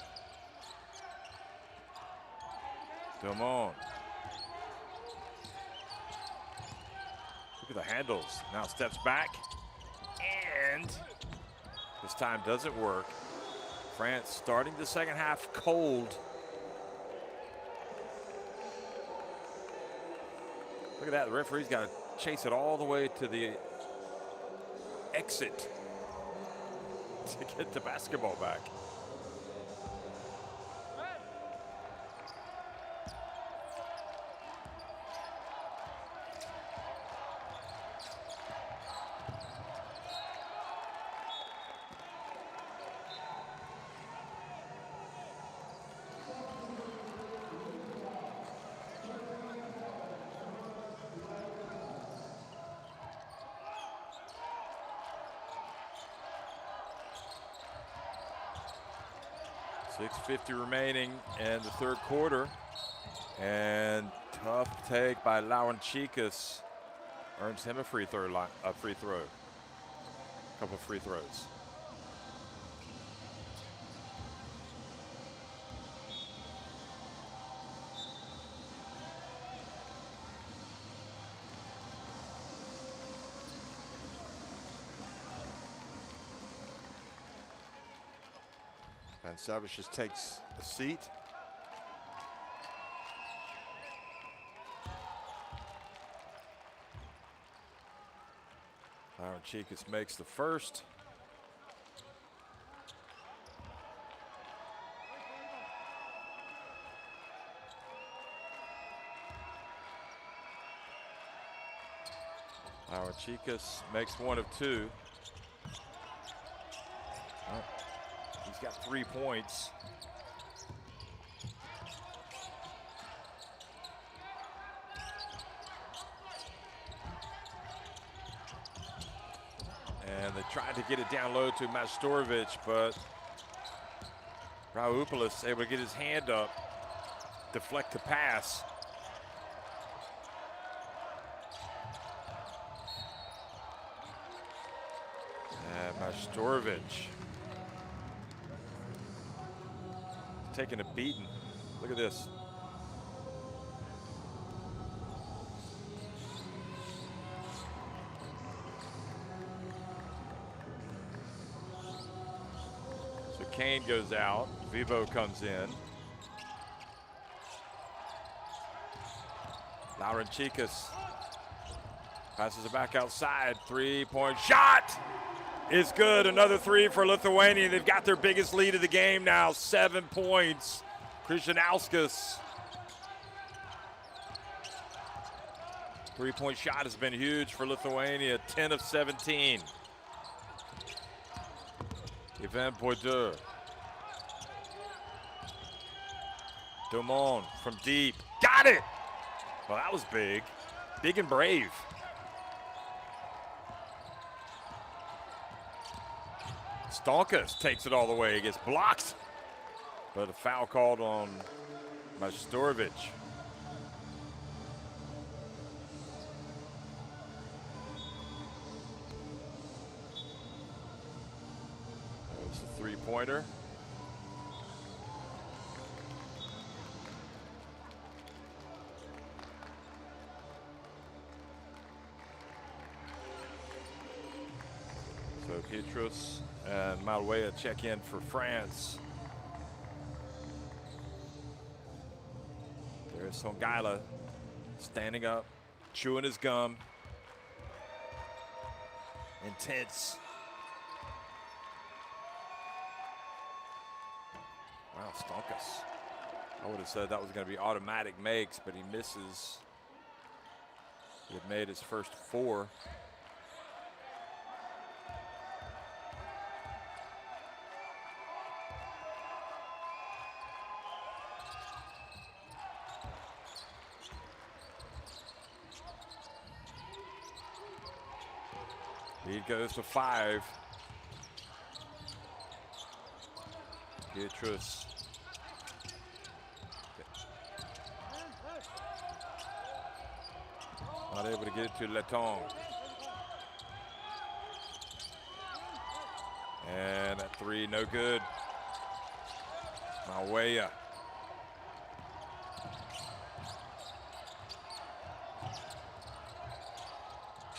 Speaker 1: Dumont. Look at the handles. Now steps back. And this time doesn't work. France starting the second half cold. Look at that. The referee's got to chase it all the way to the exit to get the basketball back. .650 remaining in the third quarter. And tough take by Laurenčikas. Earns him a free throw. A couple of free throws. Savage just takes a seat. Laurenčikas makes the first. Laurenčikas makes one of two. He's got 3 points. And they tried to get it down low to Majstorovic, but Raoupoulos able to get his hand up, deflect the pass. And Majstorovic taking a beating. Look at this. So Kane goes out. Vivo comes in. Laurenčikas passes it back outside. 3-point shot is good. Another three for Lithuania. They've got their biggest lead of the game now, 7 points. Kryžinauskas. 3-point shot has been huge for Lithuania, 10 of 17. Ivan Bordeaux. Dumont from deep. Got it! Well, that was big. Big and brave. Stonkas takes it all the way. He gets blocked. But a foul called on Majstorovic. It's a three-pointer. So Petrus and Malouea check in for France. Songaila standing up, chewing his gum. Intense. Wow, Stonkus. I would have said that was going to be automatic makes, but he misses. He had made his first 4. Lead goes to 5. Pietrus. Not able to get it to Letong. And that 3, no good. Mawea.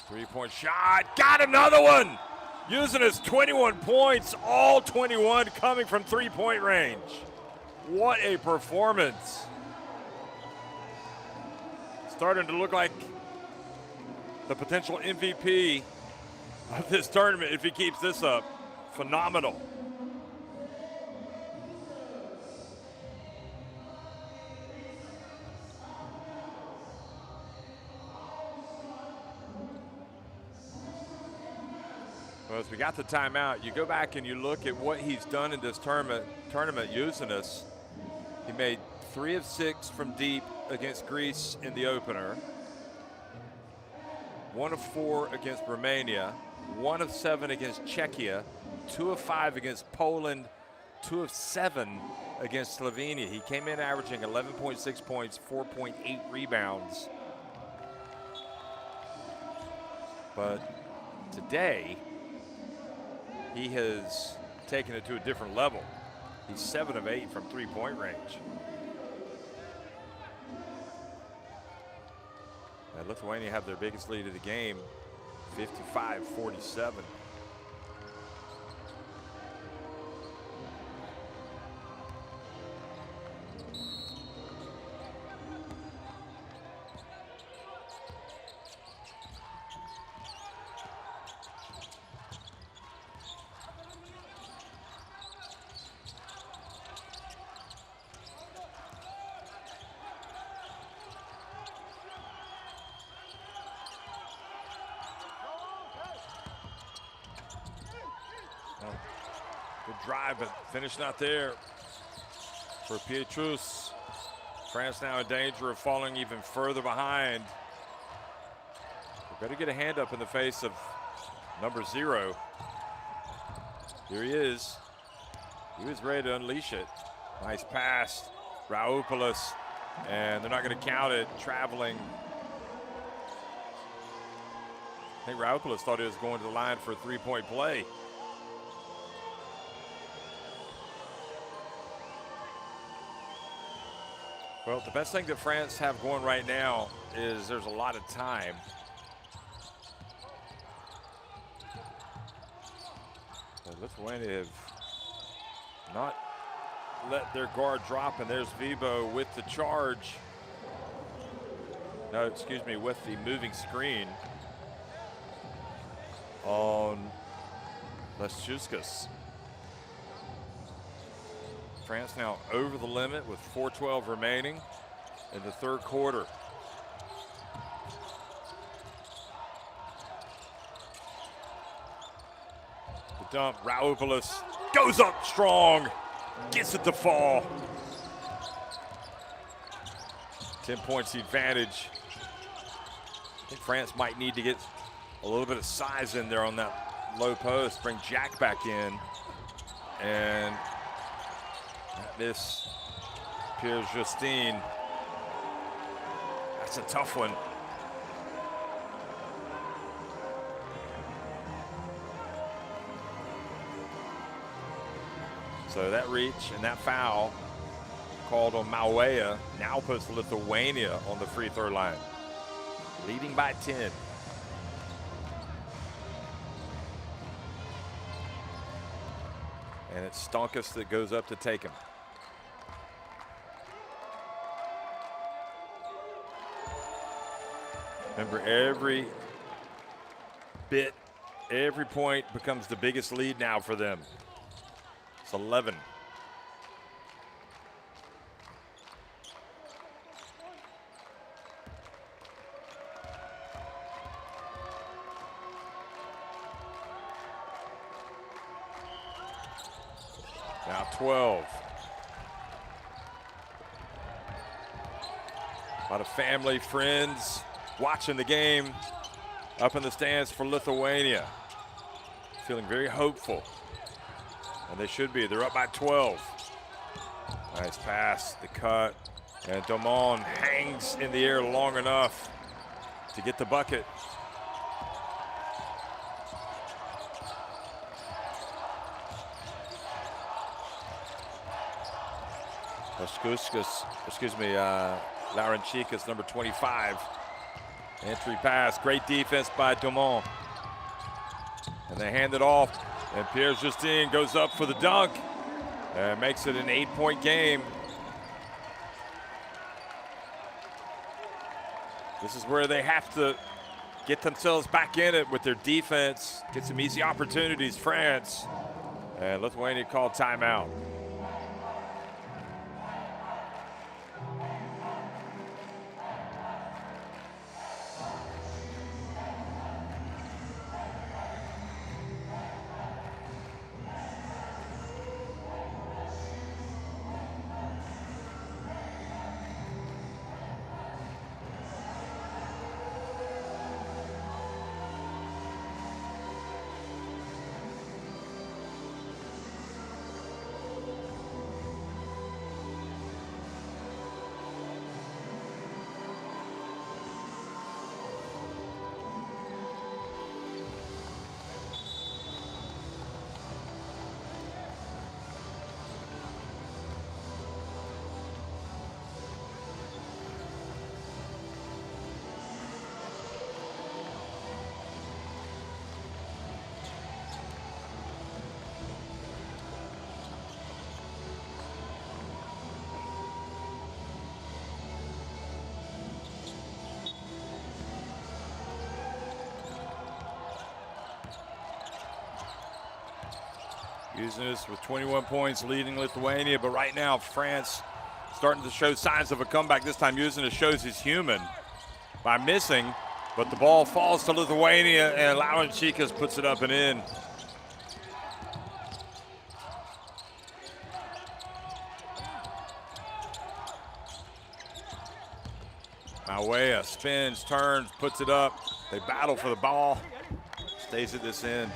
Speaker 1: Three-point shot, got another one! Using his 21 points, all 21 coming from three-point range. What a performance. Starting to look like the potential MVP of this tournament if he keeps this up. Phenomenal. Well, as we got the timeout, you go back and you look at what he's done in this tournament using us. He made 3 of 6 from deep against Greece in the opener. 1 of 4 against Romania. 1 of 7 against Czechia. 2 of 5 against Poland. 2 of 7 against Slovenia. He came in averaging 11.6 points, 4.8 rebounds. But today, he has taken it to a different level. He's 7 of 8 from three-point range. And Lithuania have their biggest lead of the game, 55-47. Good drive, but finish not there for Pietrus. France now in danger of falling even further behind. We better get a hand up in the face of number 0. Here he is. He was ready to unleash it. Nice pass, Raopoulos, and they're not going to count it. Traveling. I think Raopoulos thought he was going to the line for a three-point play. Well, the best thing that France have going right now is there's a lot of time. But Lithuania have not let their guard drop, and there's FIBA with the charge. No, excuse me, with the moving screen on Leščiuskas. France now over the limit with 4:12 remaining in the third quarter. The dump, Raopoulos goes up strong, gets it to fall. 10 points advantage. I think France might need to get a little bit of size in there on that low post, bring Jack back in, and this Pierre Justine. That's a tough one. So that reach and that foul called on Mawea now puts Lithuania on the free throw line, leading by 10. And it's Stonkus that goes up to take him. Remember, every point becomes the biggest lead now for them. It's 11. Now 12. A lot of family, friends watching the game up in the stands for Lithuania. Feeling very hopeful. And they should be. They're up by 12. Nice pass, the cut. And Domon hangs in the air long enough to get the bucket. Laurenčikas, number 25. Entry pass, great defense by Domon. And they hand it off, and Pierre-Justin goes up for the dunk and makes it an 8-point game. This is where they have to get themselves back in it with their defense, get some easy opportunities, France. And Lithuania called timeout. Usenis with 21 points leading Lithuania, but right now France starting to show signs of a comeback. This time Usenis shows he's human by missing, but the ball falls to Lithuania and Laurenčikas puts it up and in. Mawea spins, turns, puts it up. They battle for the ball, stays at this end.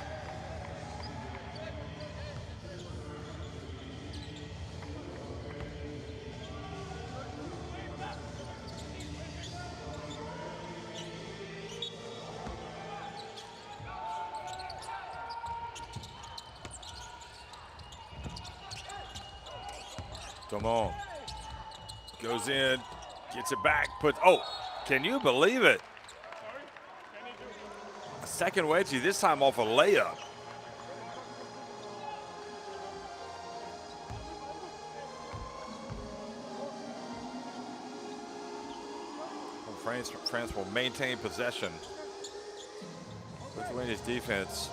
Speaker 1: Domon goes in, gets it back, can you believe it? A second wedgie, this time off a layup. Well, France will maintain possession. Lithuania's defense,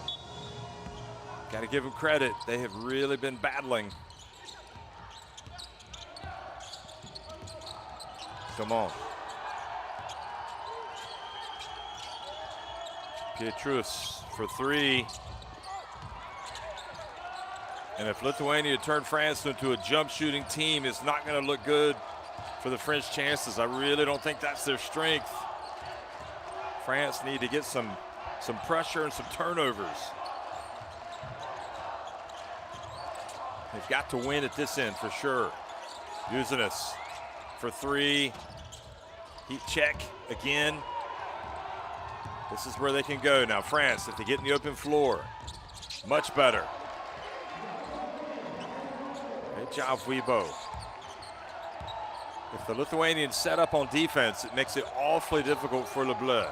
Speaker 1: got to give them credit. They have really been battling. Domon. Pietrus for three. And if Lithuania turned France into a jump shooting team, it's not going to look good for the French chances. I really don't think that's their strength. France need to get some pressure and some turnovers. They've got to win at this end for sure. Usenis for three. Heat check again. This is where they can go now. France, if they get in the open floor, much better. Great job, FIBA. If the Lithuanians set up on defense, it makes it awfully difficult for Le Bleu.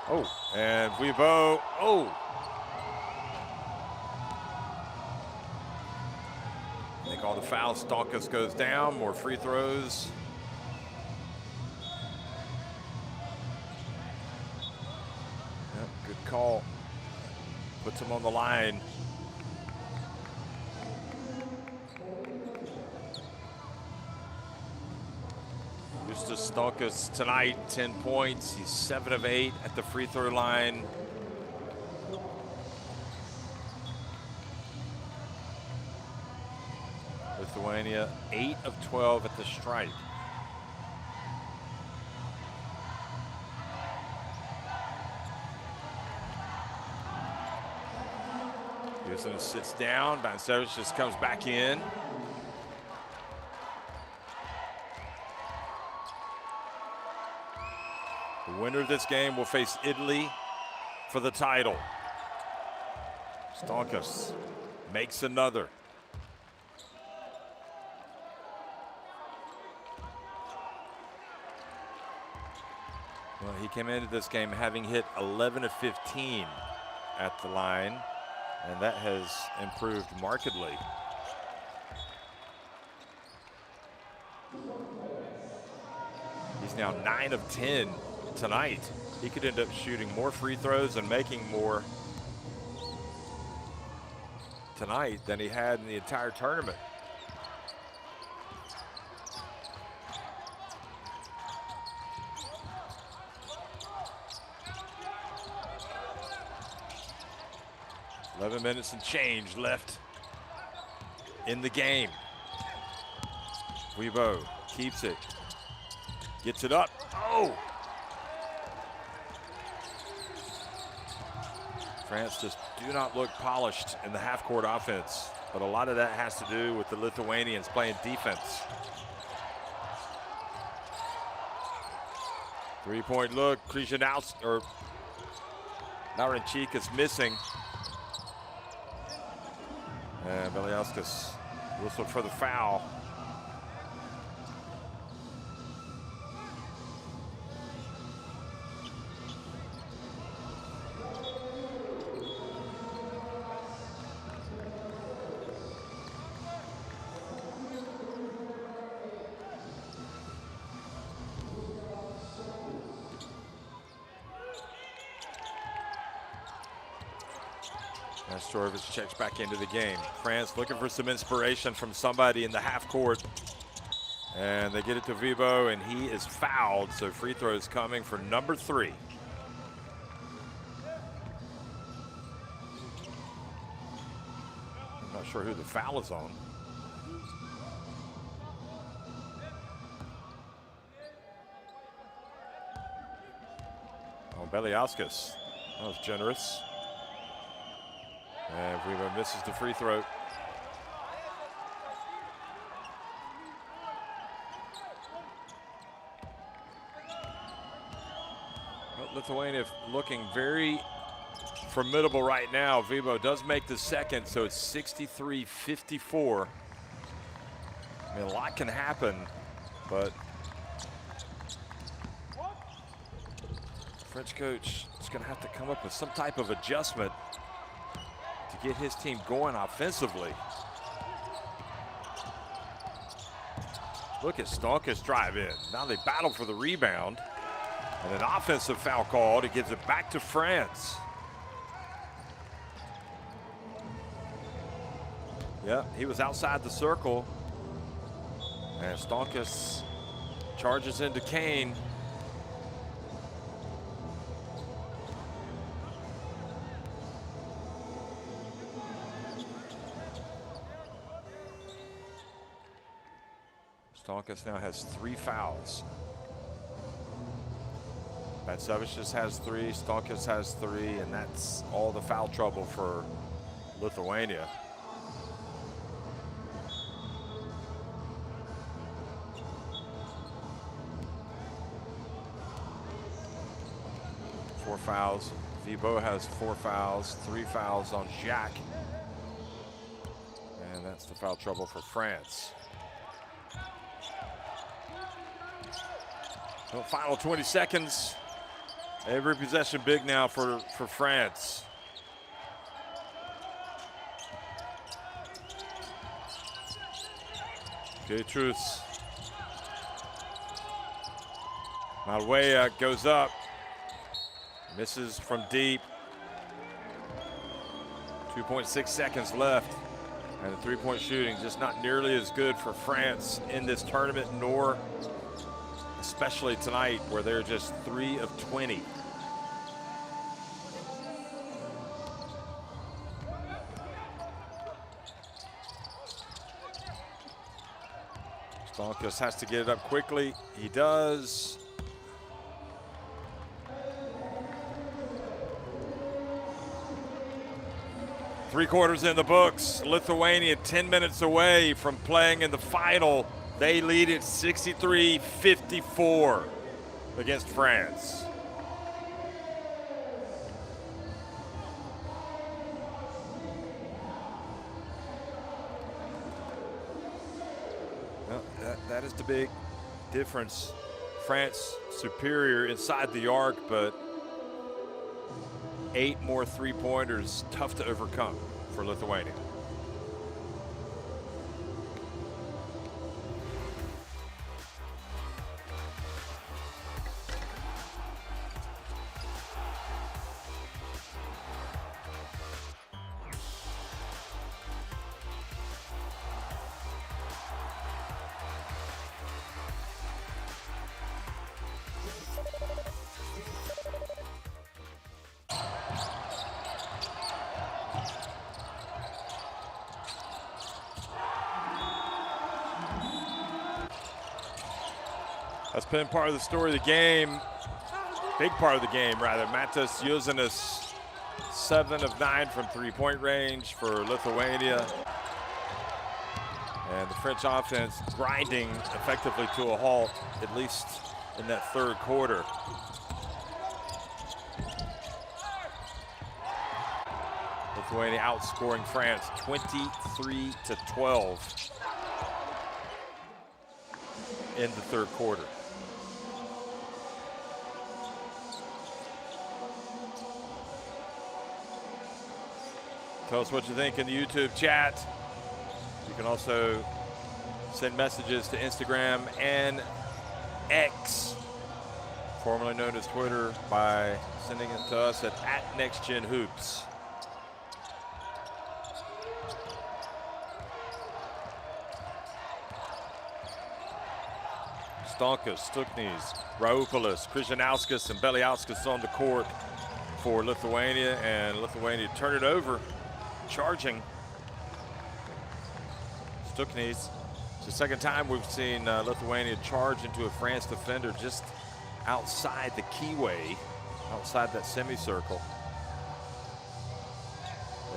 Speaker 1: Oh, and FIBA, They They call the foul. Stonkus goes down. More free throws. Yep, good call. Puts him on the line. Justus Stonkus tonight, 10 points. He's 7 of 8 at the free throw line. Lithuania, 8 of 12 at the stripe. Houston sits down. Bansevich just comes back in. The winner of this game will face Italy for the title. Stonkus makes another. Well, he came into this game having hit 11 of 15 at the line, and that has improved markedly. He's now 9 of 10 tonight. He could end up shooting more free throws and making more tonight than he had in the entire tournament. $11 minutes and change left in the game. FIBA keeps it, gets it up. Oh! France just do not look polished in the half-court offense, but a lot of that has to do with the Lithuanians playing defense. Three-point look, Krzyzewski or Laurenchik is missing. And Beliauskas whistled for the foul. Nastorovic checks back into the game. France looking for some inspiration from somebody in the half court. And they get it to FIBA, and he is fouled. So free throws coming for number 3. I'm not sure who the foul is on. Oh, Beliauskas. That was generous. And FIBA misses the free throw. Well, Lithuania looking very formidable right now. FIBA does make the second, so it's 63-54. I mean, a lot can happen, but the French coach is going to have to come up with some type of adjustment to get his team going offensively. Look at Stonkus drive in. Now they battle for the rebound. And an offensive foul called. He gives it back to France. Yep, he was outside the circle. And Stonkus charges into Kane. Stonkus now has 3 fouls. Bansevich just has 3, Stonkus has 3, and that's all the foul trouble for Lithuania. Four fouls. FIBA has 4 fouls, 3 fouls on Jacques. And that's the foul trouble for France. Well, final 20 seconds. Every possession big now for France. Good truths. Malwea goes up. Misses from deep. 2.6 seconds left. And the three-point shooting just not nearly as good for France in this tournament, nor especially tonight where they're just 3 of 20. Stonkus has to get it up quickly. He does. Three quarters in the books. Lithuania 10 minutes away from playing in the final. They lead at 63-54 against France. Well, that is the big difference. France superior inside the arc, but 8 more three-pointers, tough to overcome for Lithuania. That's been part of the story of the game, big part of the game rather. Matas Juzinas, 7 of 9 from three-point range for Lithuania. And the French offense grinding effectively to a halt, at least in that third quarter. Lithuania outscoring France 23-12 in the third quarter. Tell us what you think in the YouTube chat. You can also send messages to Instagram and X, formerly known as Twitter, by sending it to us at @NextGenHoops. Stonkus, Stuknis, Raupoulos, Krzyzanauskas, and Beliauskas on the court for Lithuania, and Lithuania turn it over, charging. Stuknis. It's the second time we've seen Lithuania charge into a France defender just outside the keyway, outside that semicircle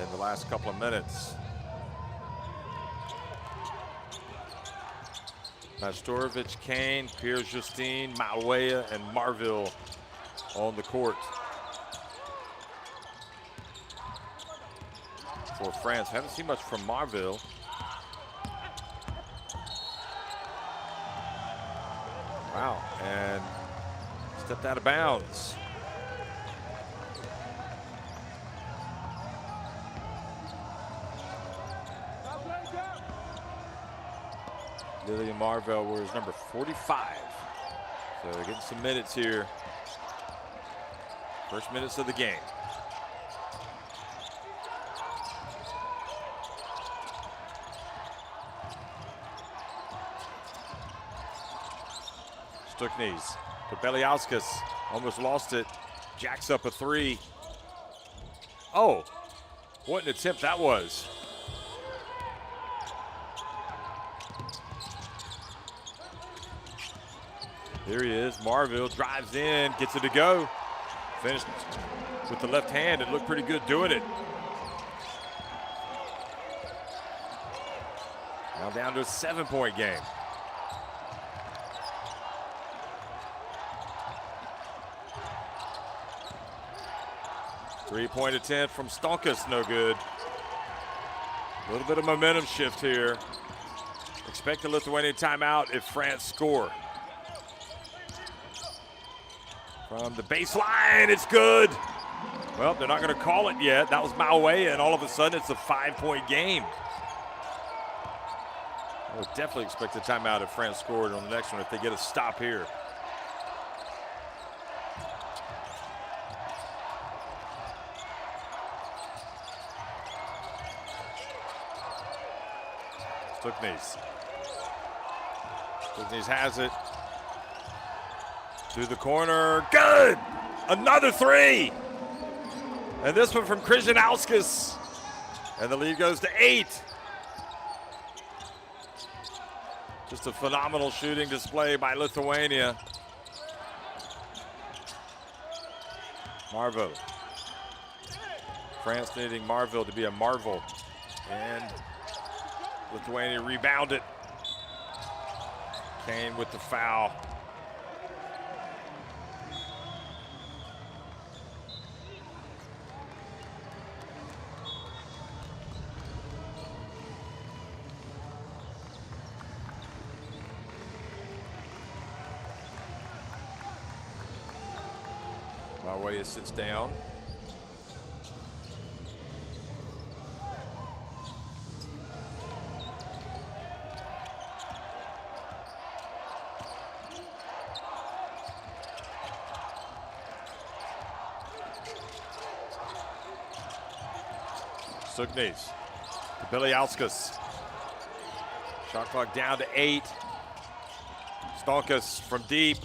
Speaker 1: in the last couple of minutes. Majstorovic, Kane, Pierre-Justine, Malwea, and Marville on the court for France. Haven't seen much from Marville. Wow, and stepped out of bounds. Lillian Marville wears number 45. So getting some minutes here. First minutes of the game. Stuknis to Beliauskas, almost lost it. Jacks up a three. Oh, what an attempt that was. There he is. Marville drives in, gets it to go. Finished with the left hand. It looked pretty good doing it. Now down to a 7-point game. Three-point attempt from Stonkus, no good. A little bit of momentum shift here. Expect a Lithuanian timeout if France score. From the baseline, it's good. Well, they're not going to call it yet. That was Malwea, and all of a sudden it's a 5-point game. I would definitely expect a timeout if France scored on the next one if they get a stop here. Stucknys. Stucknys has it. Through the corner. Good! Another three! And this one from Krzyzewski. And the lead goes to 8. Just a phenomenal shooting display by Lithuania. Marvel. France needing Marvel to be a marvel. And Lithuania rebounded. Kane with the foul. Way sits down. Stucknys to Bieliauskas. Shot clock down to 8. Stonkus from deep.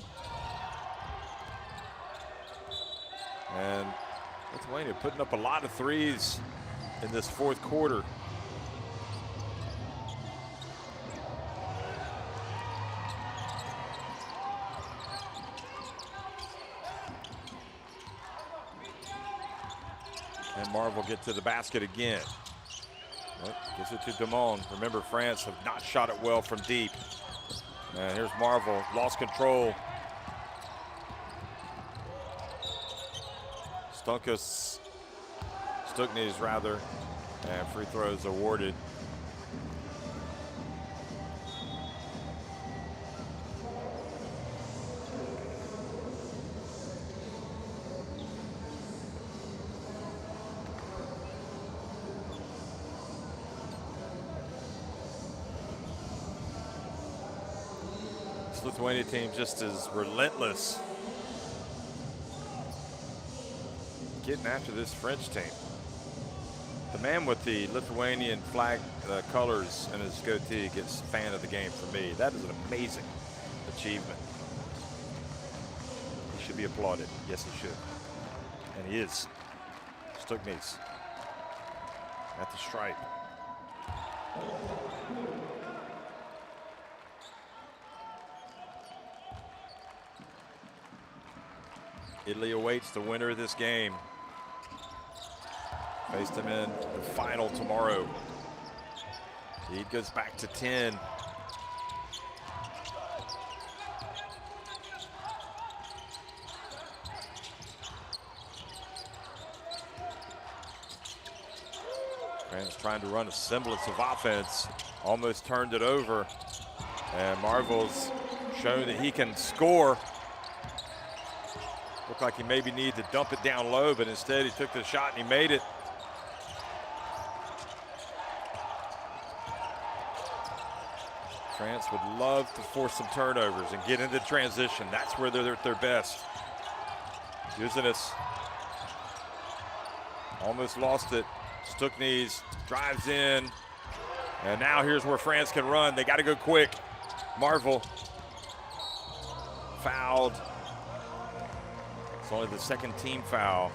Speaker 1: And Lithuania putting up a lot of threes in this fourth quarter. And Marvel get to the basket again. Gives it to Damon. Remember, France have not shot it well from deep. And here's Marvel, lost control. Stucknys rather, and free throws awarded. This Lithuania team just as relentless getting after this French team. The man with the Lithuanian flag colors in his goatee gets fan of the game for me. That is an amazing achievement. He should be applauded. Yes, he should. And he is. Stucknys at the stripe. Italy awaits the winner of this game. Face them in the final tomorrow. Lead goes back to 10. France trying to run a semblance of offense. Almost turned it over. And Marvel's shown that he can score. Looked like he maybe needed to dump it down low, but instead he took the shot and he made it. France would love to force some turnovers and get into transition. That's where they're at their best. Uzinis almost lost it. Stucknys drives in. And now here's where France can run. They got to go quick. Marvel fouled. It's only the second team foul.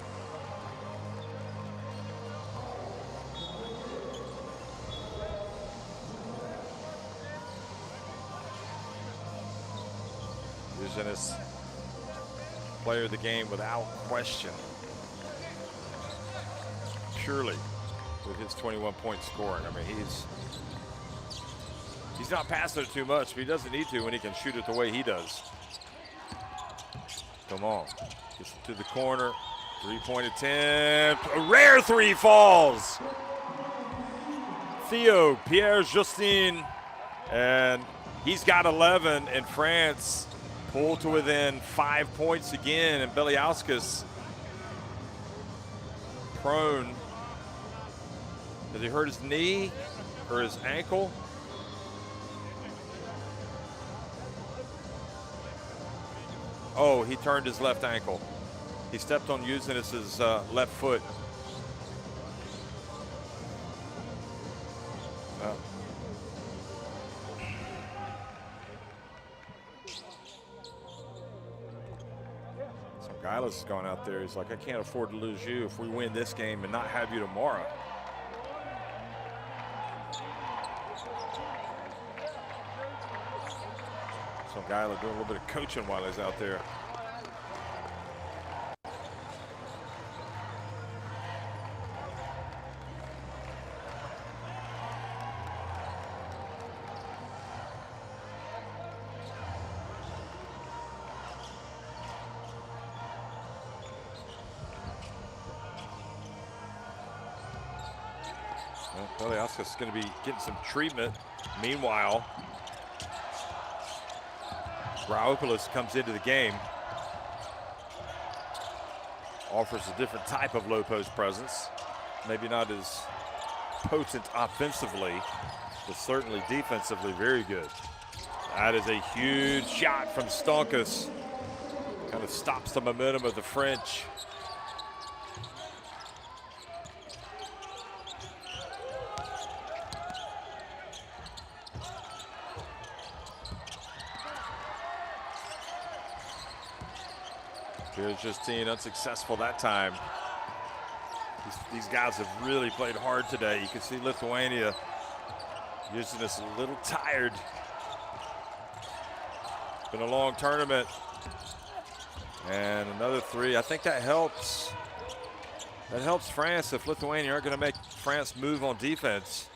Speaker 1: Uzinis, player of the game without question. Purely with his 21-point scoring. I mean, he's not passing it too much, but he doesn't need to when he can shoot it the way he does. Come on. Gets it to the corner. Three-point attempt. A rare three falls. Theo, Pierre Justin. And he's got 11, and France pulled to within 5 points again. And Bieliauskas prone. Did he hurt his knee or his ankle? Oh, he turned his left ankle. He stepped on Usenis's left foot. So Gailas has gone out there. He's like, I can't afford to lose you if we win this game and not have you tomorrow. So Gailas doing a little bit of coaching while he's out there. Peliaskas is going to be getting some treatment. Meanwhile, Raopoulos comes into the game. Offers a different type of low post presence. Maybe not as potent offensively, but certainly defensively very good. That is a huge shot from Stonkus. Kind of stops the momentum of the French. Justine unsuccessful that time. These guys have really played hard today. You can see Lithuania using this a little tired. It's been a long tournament. And another three. I think that helps. That helps France if Lithuania aren't going to make France move on defense.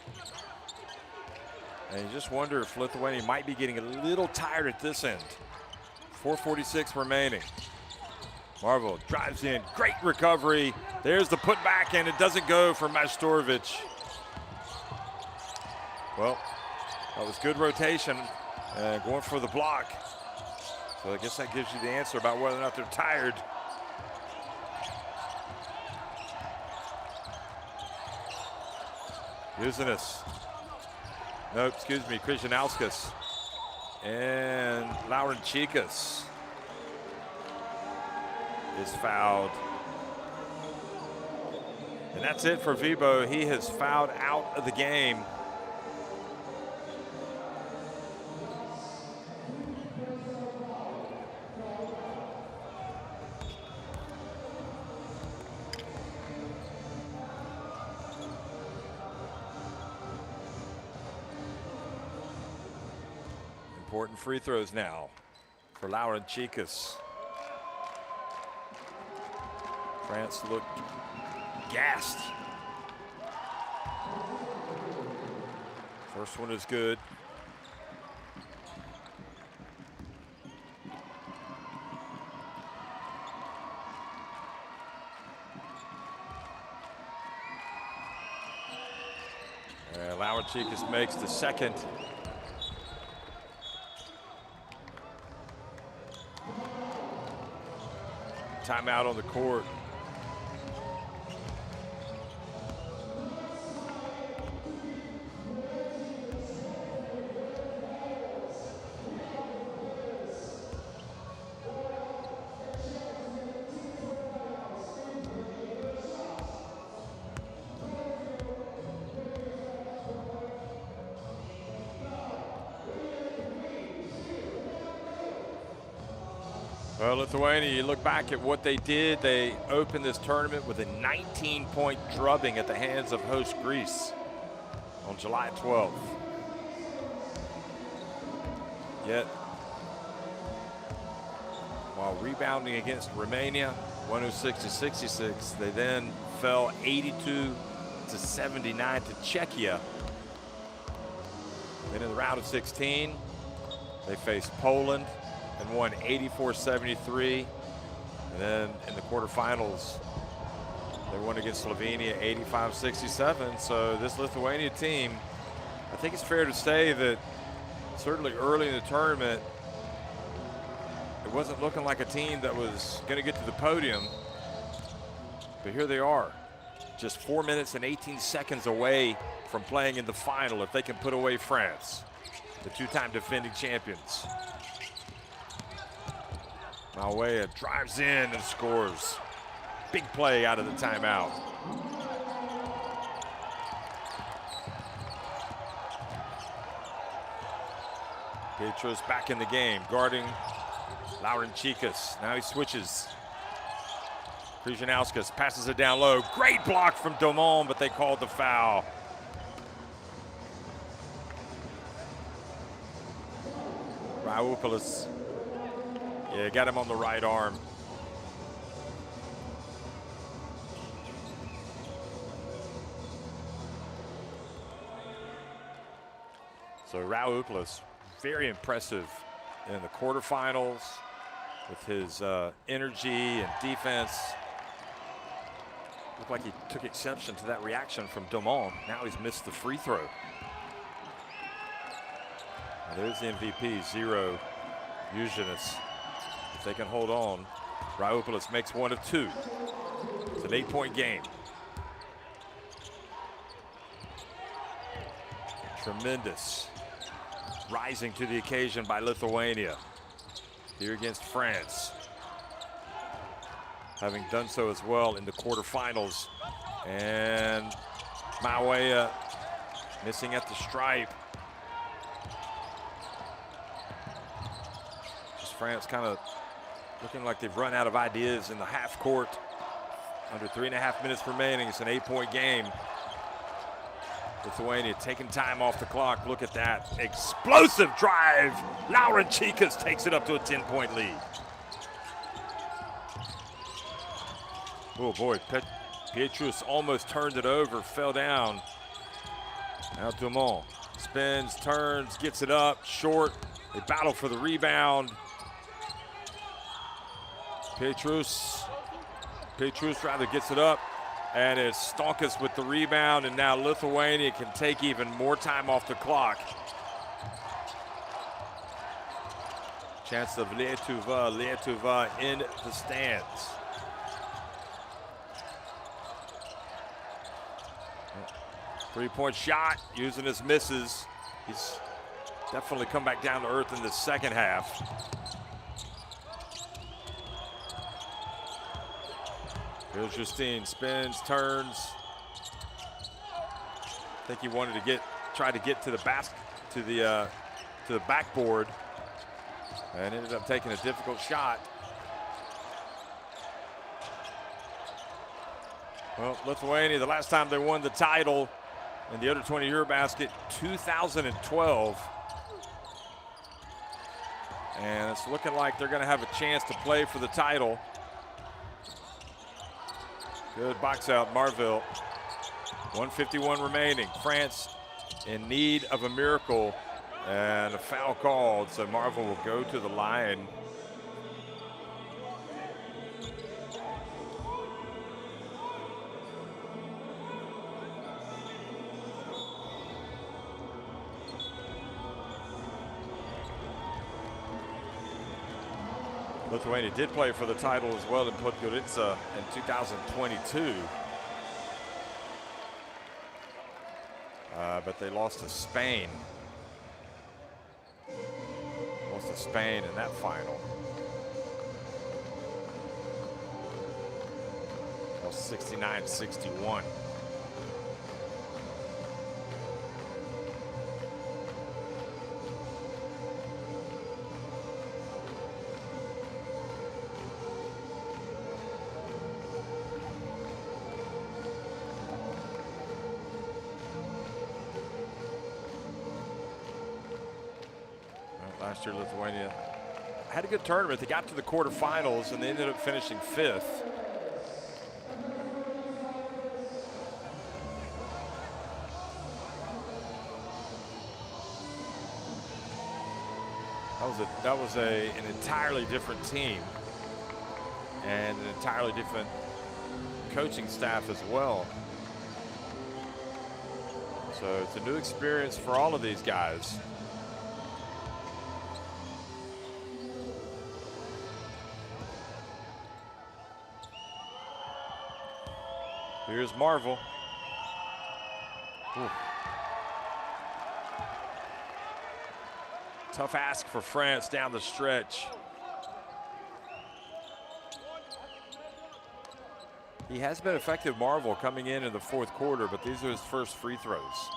Speaker 1: And you just wonder if Lithuania might be getting a little tired at this end. 4:46 remaining. Marvel drives in, great recovery. There's the putback, and it doesn't go for Majstorovic. Well, that was good rotation, going for the block. So I guess that gives you the answer about whether or not they're tired. Usenis. No, excuse me, Krzyzanauskas. And Laurenčikas is fouled. And that's it for Vibo. He has fouled out of the game. Important free throws now for Laurenčikas. France looked gassed. First one is good. Laurenčikas makes the second. Timeout on the court. Well, Lithuania, you look back at what they did. They opened this tournament with a 19-point drubbing at the hands of host Greece on July 12th. Yet, while rebounding against Romania, 106-66, they then fell 82-79 to Czechia. Then in the round of 16, they faced Poland and won 84-73. And then in the quarterfinals, they won against Slovenia 85-67. So this Lithuania team, I think it's fair to say that certainly early in the tournament, it wasn't looking like a team that was going to get to the podium. But here they are, just 4 minutes and 18 seconds away from playing in the final if they can put away France, the two-time defending champions. Mawea drives in and scores. Big play out of the timeout. Petros back in the game, guarding Laurenčikas. Now he switches. Križinauskas passes it down low. Great block from Domon, but they called the foul. Raupoulos, yeah, got him on the right arm. So Raupoulos, very impressive in the quarterfinals with his energy and defense. Looked like he took exception to that reaction from Domon. Now he's missed the free throw. Now there's the MVP, 0, Užinas. If they can hold on, Raupoulos makes 1 of 2. It's an 8-point game. Tremendous rising to the occasion by Lithuania here against France, having done so as well in the quarterfinals. And Mawea missing at the stripe. Just France kind of looking like they've run out of ideas in the half court. Under 3.5 minutes remaining. It's an 8-point game. Lithuania taking time off the clock. Look at that explosive drive. Laurenčikas takes it up to a 10-point lead. Oh boy, Petros almost turned it over, fell down. Now Domon spins, turns, gets it up, short. They battle for the rebound. Petros rather gets it up. And it's Stonkas with the rebound, and now Lithuania can take even more time off the clock. Chance of Lietuva in the stands. Three-point shot, using his misses. He's definitely come back down to earth in the second half. Here's Justine, spins, turns. I think he wanted to try to get to the basket, to the backboard, and ended up taking a difficult shot. Well, Lithuania, the last time they won the title in the Under-20 EuroBasket, 2012. And it's looking like they're going to have a chance to play for the title. Good box out, Marville. 1:51 remaining. France in need of a miracle, and a foul called, so Marville will go to the line. Lithuania did play for the title as well in Podgorica in 2022. But they lost to Spain. Lost to Spain in that final. Lost 69-61. Last year, Lithuania had a good tournament. They got to the quarterfinals, and they ended up finishing 5th. That was an entirely different team and an entirely different coaching staff as well. So it's a new experience for all of these guys. Here's Marville. Ooh. Tough ask for France down the stretch. He has been effective, Marvel, coming in the fourth quarter, but these are his first free throws.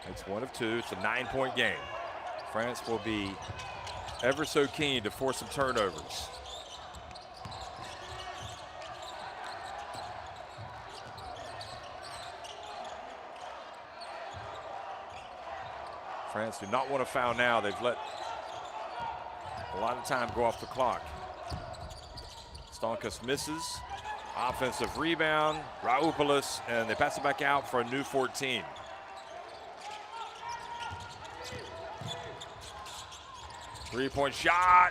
Speaker 1: It's 1 of 2. It's a 9-point game. France will be ever so keen to force some turnovers. France do not want to foul now. They've let a lot of time go off the clock. Stonkus misses. Offensive rebound. Raoupoulos, and they pass it back out for a new 14. Three-point shot.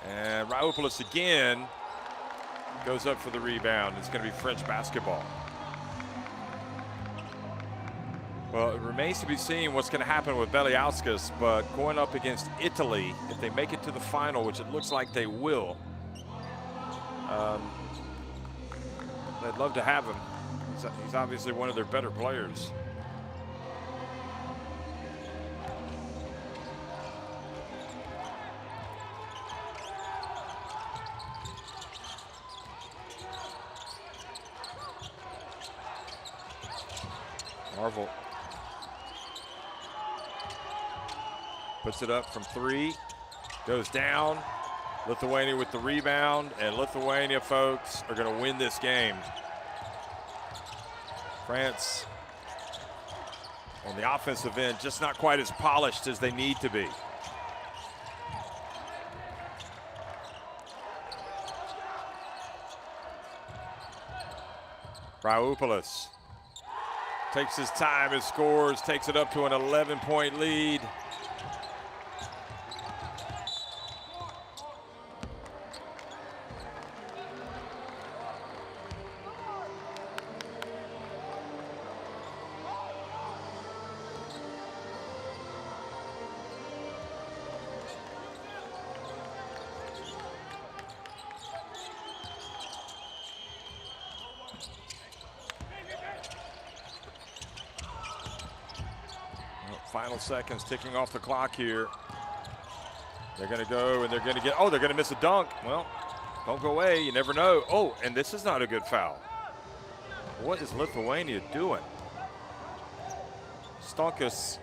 Speaker 1: And Raoupoulos again goes up for the rebound. It's going to be French basketball. Well, it remains to be seen what's going to happen with Beliauskas, but going up against Italy, if they make it to the final, which it looks like they will, they'd love to have him. He's obviously one of their better players. Marvel puts it up from 3, goes down. Lithuania with the rebound, and Lithuania, folks, are going to win this game. France on the offensive end, just not quite as polished as they need to be. Raoupoulos takes his time and scores, takes it up to an 11-point lead. Final seconds ticking off the clock here. They're going to go and they're going to get, oh, they're going to miss a dunk. Well, don't go away. You never know. Oh, and this is not a good foul. What is Lithuania doing? Stonkus.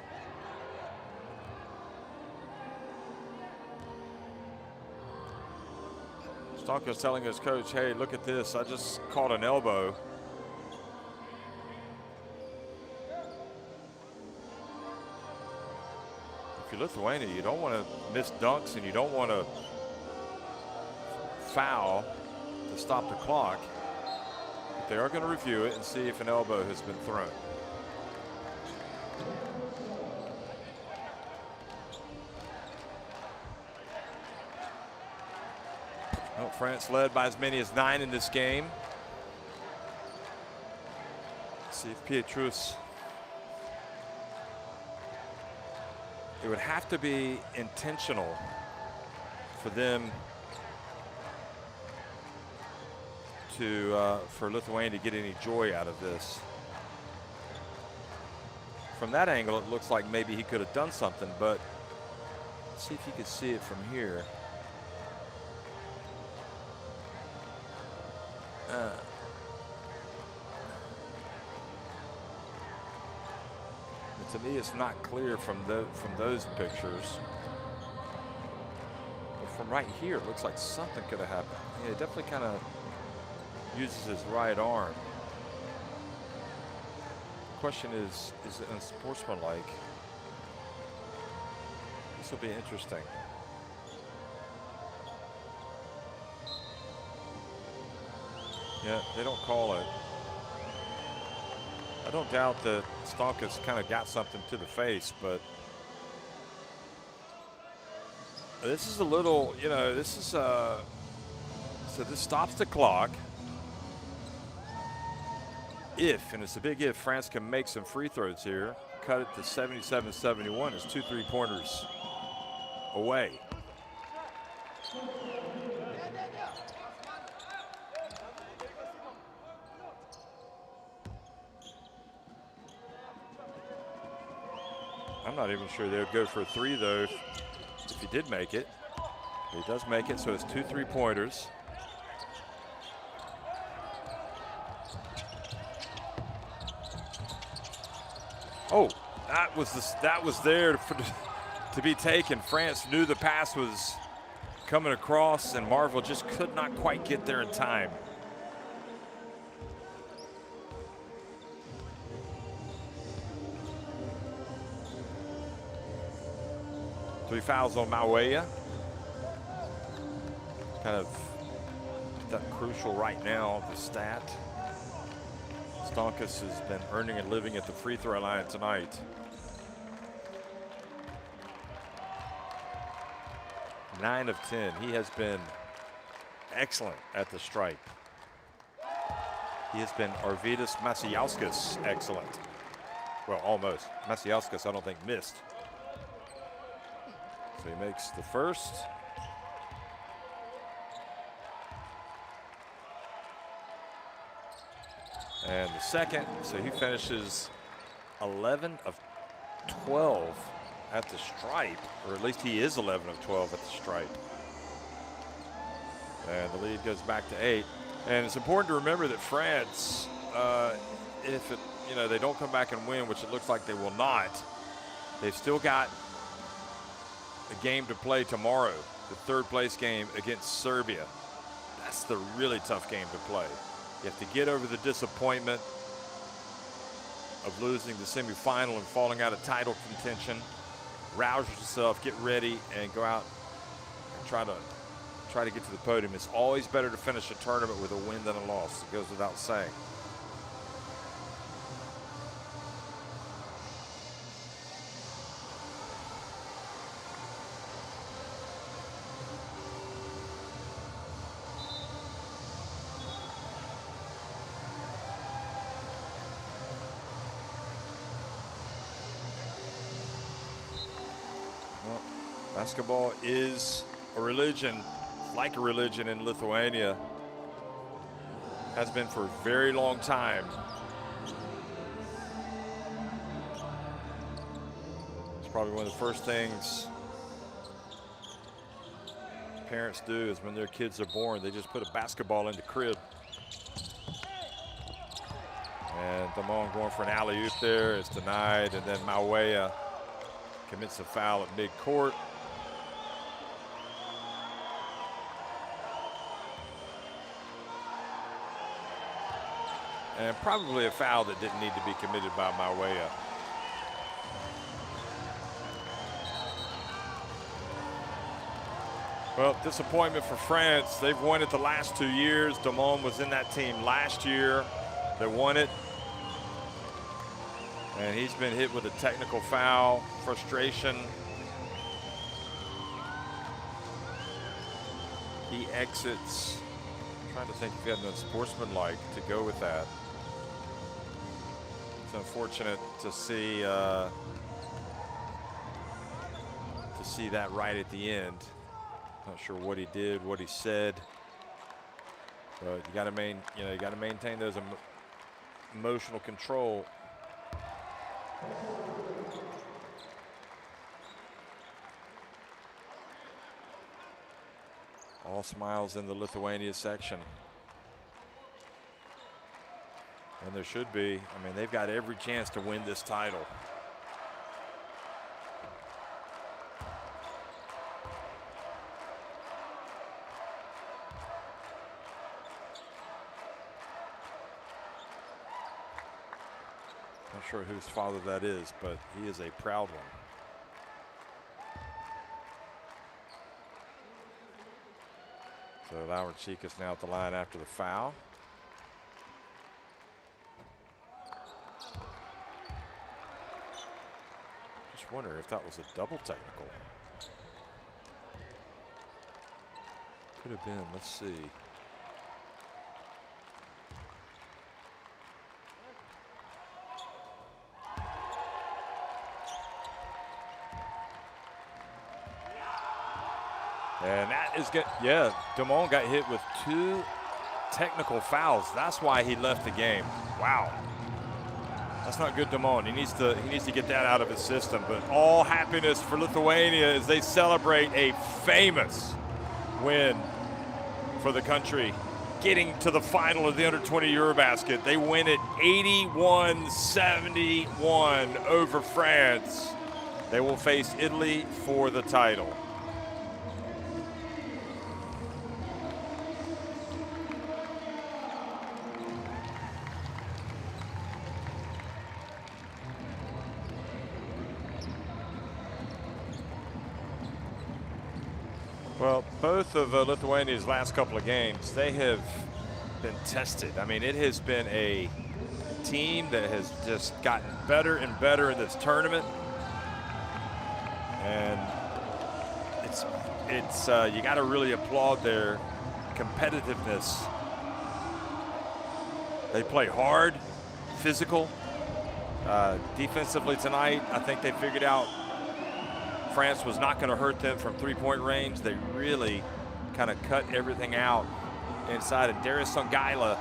Speaker 1: Stonkus telling his coach, hey, look at this. I just caught an elbow. If you're Lithuania, you don't want to miss dunks and you don't want to foul to stop the clock. But they are going to review it and see if an elbow has been thrown. Well, France led by as many as 9 in this game. Let's see if Pietrus. It would have to be intentional for them to, for Lithuania to get any joy out of this. From that angle, it looks like maybe he could have done something, but let's see if you can see it from here. To me, it's not clear from those pictures. But from right here, it looks like something could have happened. Yeah, he definitely kind of uses his right arm. The question is it unsportsmanlike? This will be interesting. Yeah, they don't call it. I don't doubt that Stonkus kind of got something to the face, but this is a little, you know, this is so this stops the clock. If, and it's a big if, France can make some free throws here, cut it to 77-71. It's 2 3-pointers away. I'm not even sure they would go for a 3, though, if he did make it. He does make it, so it's 2 3-pointers. Oh, that was there to be taken. France knew the pass was coming across, and Marvel just could not quite get there in time. Three fouls on Mawea. Kind of that crucial right now, the stat. Stonkus has been earning a living at the free throw line tonight. Nine of 10. He has been excellent at the stripe. He has been Arvydas Macijauskas excellent. Well, almost. Macijauskas, I don't think, missed. So he makes the first. And the second, so he finishes 11 of 12 at the stripe, or at least he is 11 of 12 at the stripe. And the lead goes back to 8. And it's important to remember that France, if it, they don't come back and win, which it looks like they will not, they've still got a game to play tomorrow, the third place game against Serbia. That's the really tough game to play. You have to get over the disappointment of losing the semifinal and falling out of title contention. Rouse yourself, get ready, and go out and try to get to the podium. It's always better to finish a tournament with a win than a loss. It goes without saying. Basketball is a religion, like a religion in Lithuania. Has been for a very long time. It's probably one of the first things parents do is when their kids are born, they just put a basketball in the crib. And Damon going for an alley-oop there. It's denied, and then Mawea commits a foul at midcourt. And probably a foul that didn't need to be committed by Mawea. Well, disappointment for France. They've won it the last 2 years. Damon was in that team last year. They won it. And he's been hit with a technical foul, frustration. He exits. I'm trying to think if he had no sportsmanlike to go with that. It's unfortunate to see that right at the end. Not sure what he did, what he said, but you got to maintain those emotional control. All smiles in the Lithuania section. And there should be. I mean, they've got every chance to win this title. Not sure whose father that is, but he is a proud one. So Laurenchik is now at the line after the foul. Just wonder if that was a double technical. Could have been, let's see. And that is good. Yeah, Damon got hit with 2 technical fouls. That's why he left the game. Wow. That's not good, Damon. He needs to get that out of his system. But all happiness for Lithuania as they celebrate a famous win for the country getting to the final of the Under-20 EuroBasket. They win it 81-71 over France. They will face Italy for the title. Well, both of Lithuania's last couple of games, they have been tested. I mean, it has been a team that has just gotten better and better in this tournament. And it's you got to really applaud their competitiveness. They play hard, physical. Defensively tonight, I think they figured out France was not going to hurt them from three-point range. They really kind of cut everything out inside. And Darius Songaila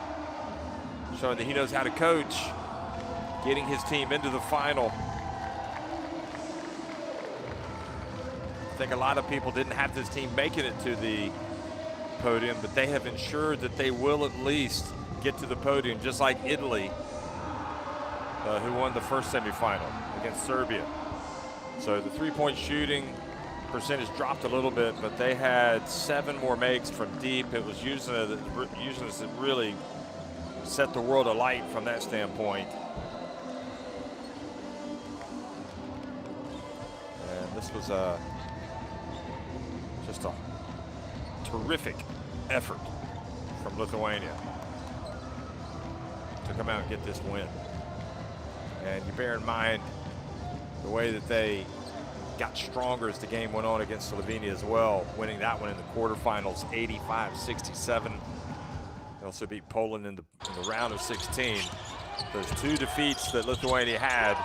Speaker 1: showing that he knows how to coach, getting his team into the final. I think a lot of people didn't have this team making it to the podium, but they have ensured that they will at least get to the podium, just like Italy, who won the first semifinal against Serbia. So the three-point shooting percentage dropped a little bit, but they had 7 more makes from deep. It was using it that really set the world alight from that standpoint. And this was just a terrific effort from Lithuania to come out and get this win. And you bear in mind the way that they got stronger as the game went on against Slovenia as well, winning that one in the quarterfinals 85-67. They also beat Poland in the round of 16. Those 2 defeats that Lithuania had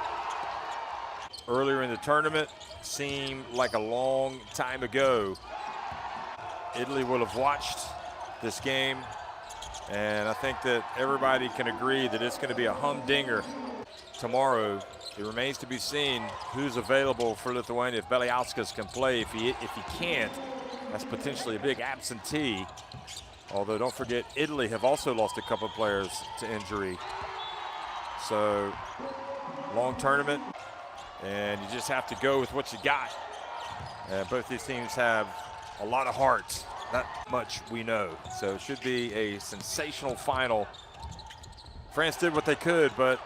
Speaker 1: earlier in the tournament seem like a long time ago. Italy will have watched this game, and I think that everybody can agree that it's going to be a humdinger tomorrow. It remains to be seen who's available for Lithuania. If Beliauskas can play, if he can't, that's potentially a big absentee. Although don't forget, Italy have also lost a couple of players to injury. So long tournament, and you just have to go with what you got. Both these teams have a lot of heart. That much we know. So it should be a sensational final. France did what they could, but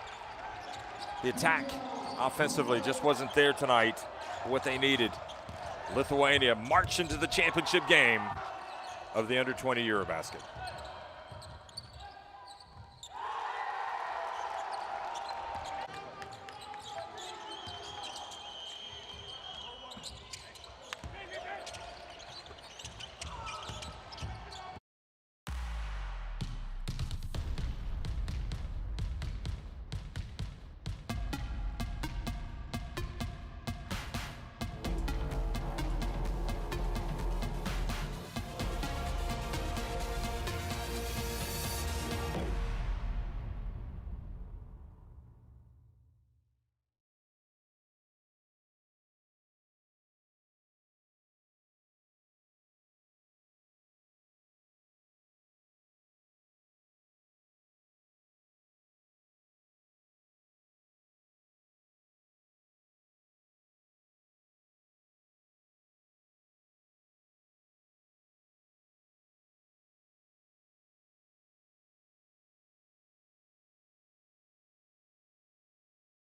Speaker 1: the attack offensively just wasn't there tonight, what they needed. Lithuania march into the championship game of the Under-20 EuroBasket.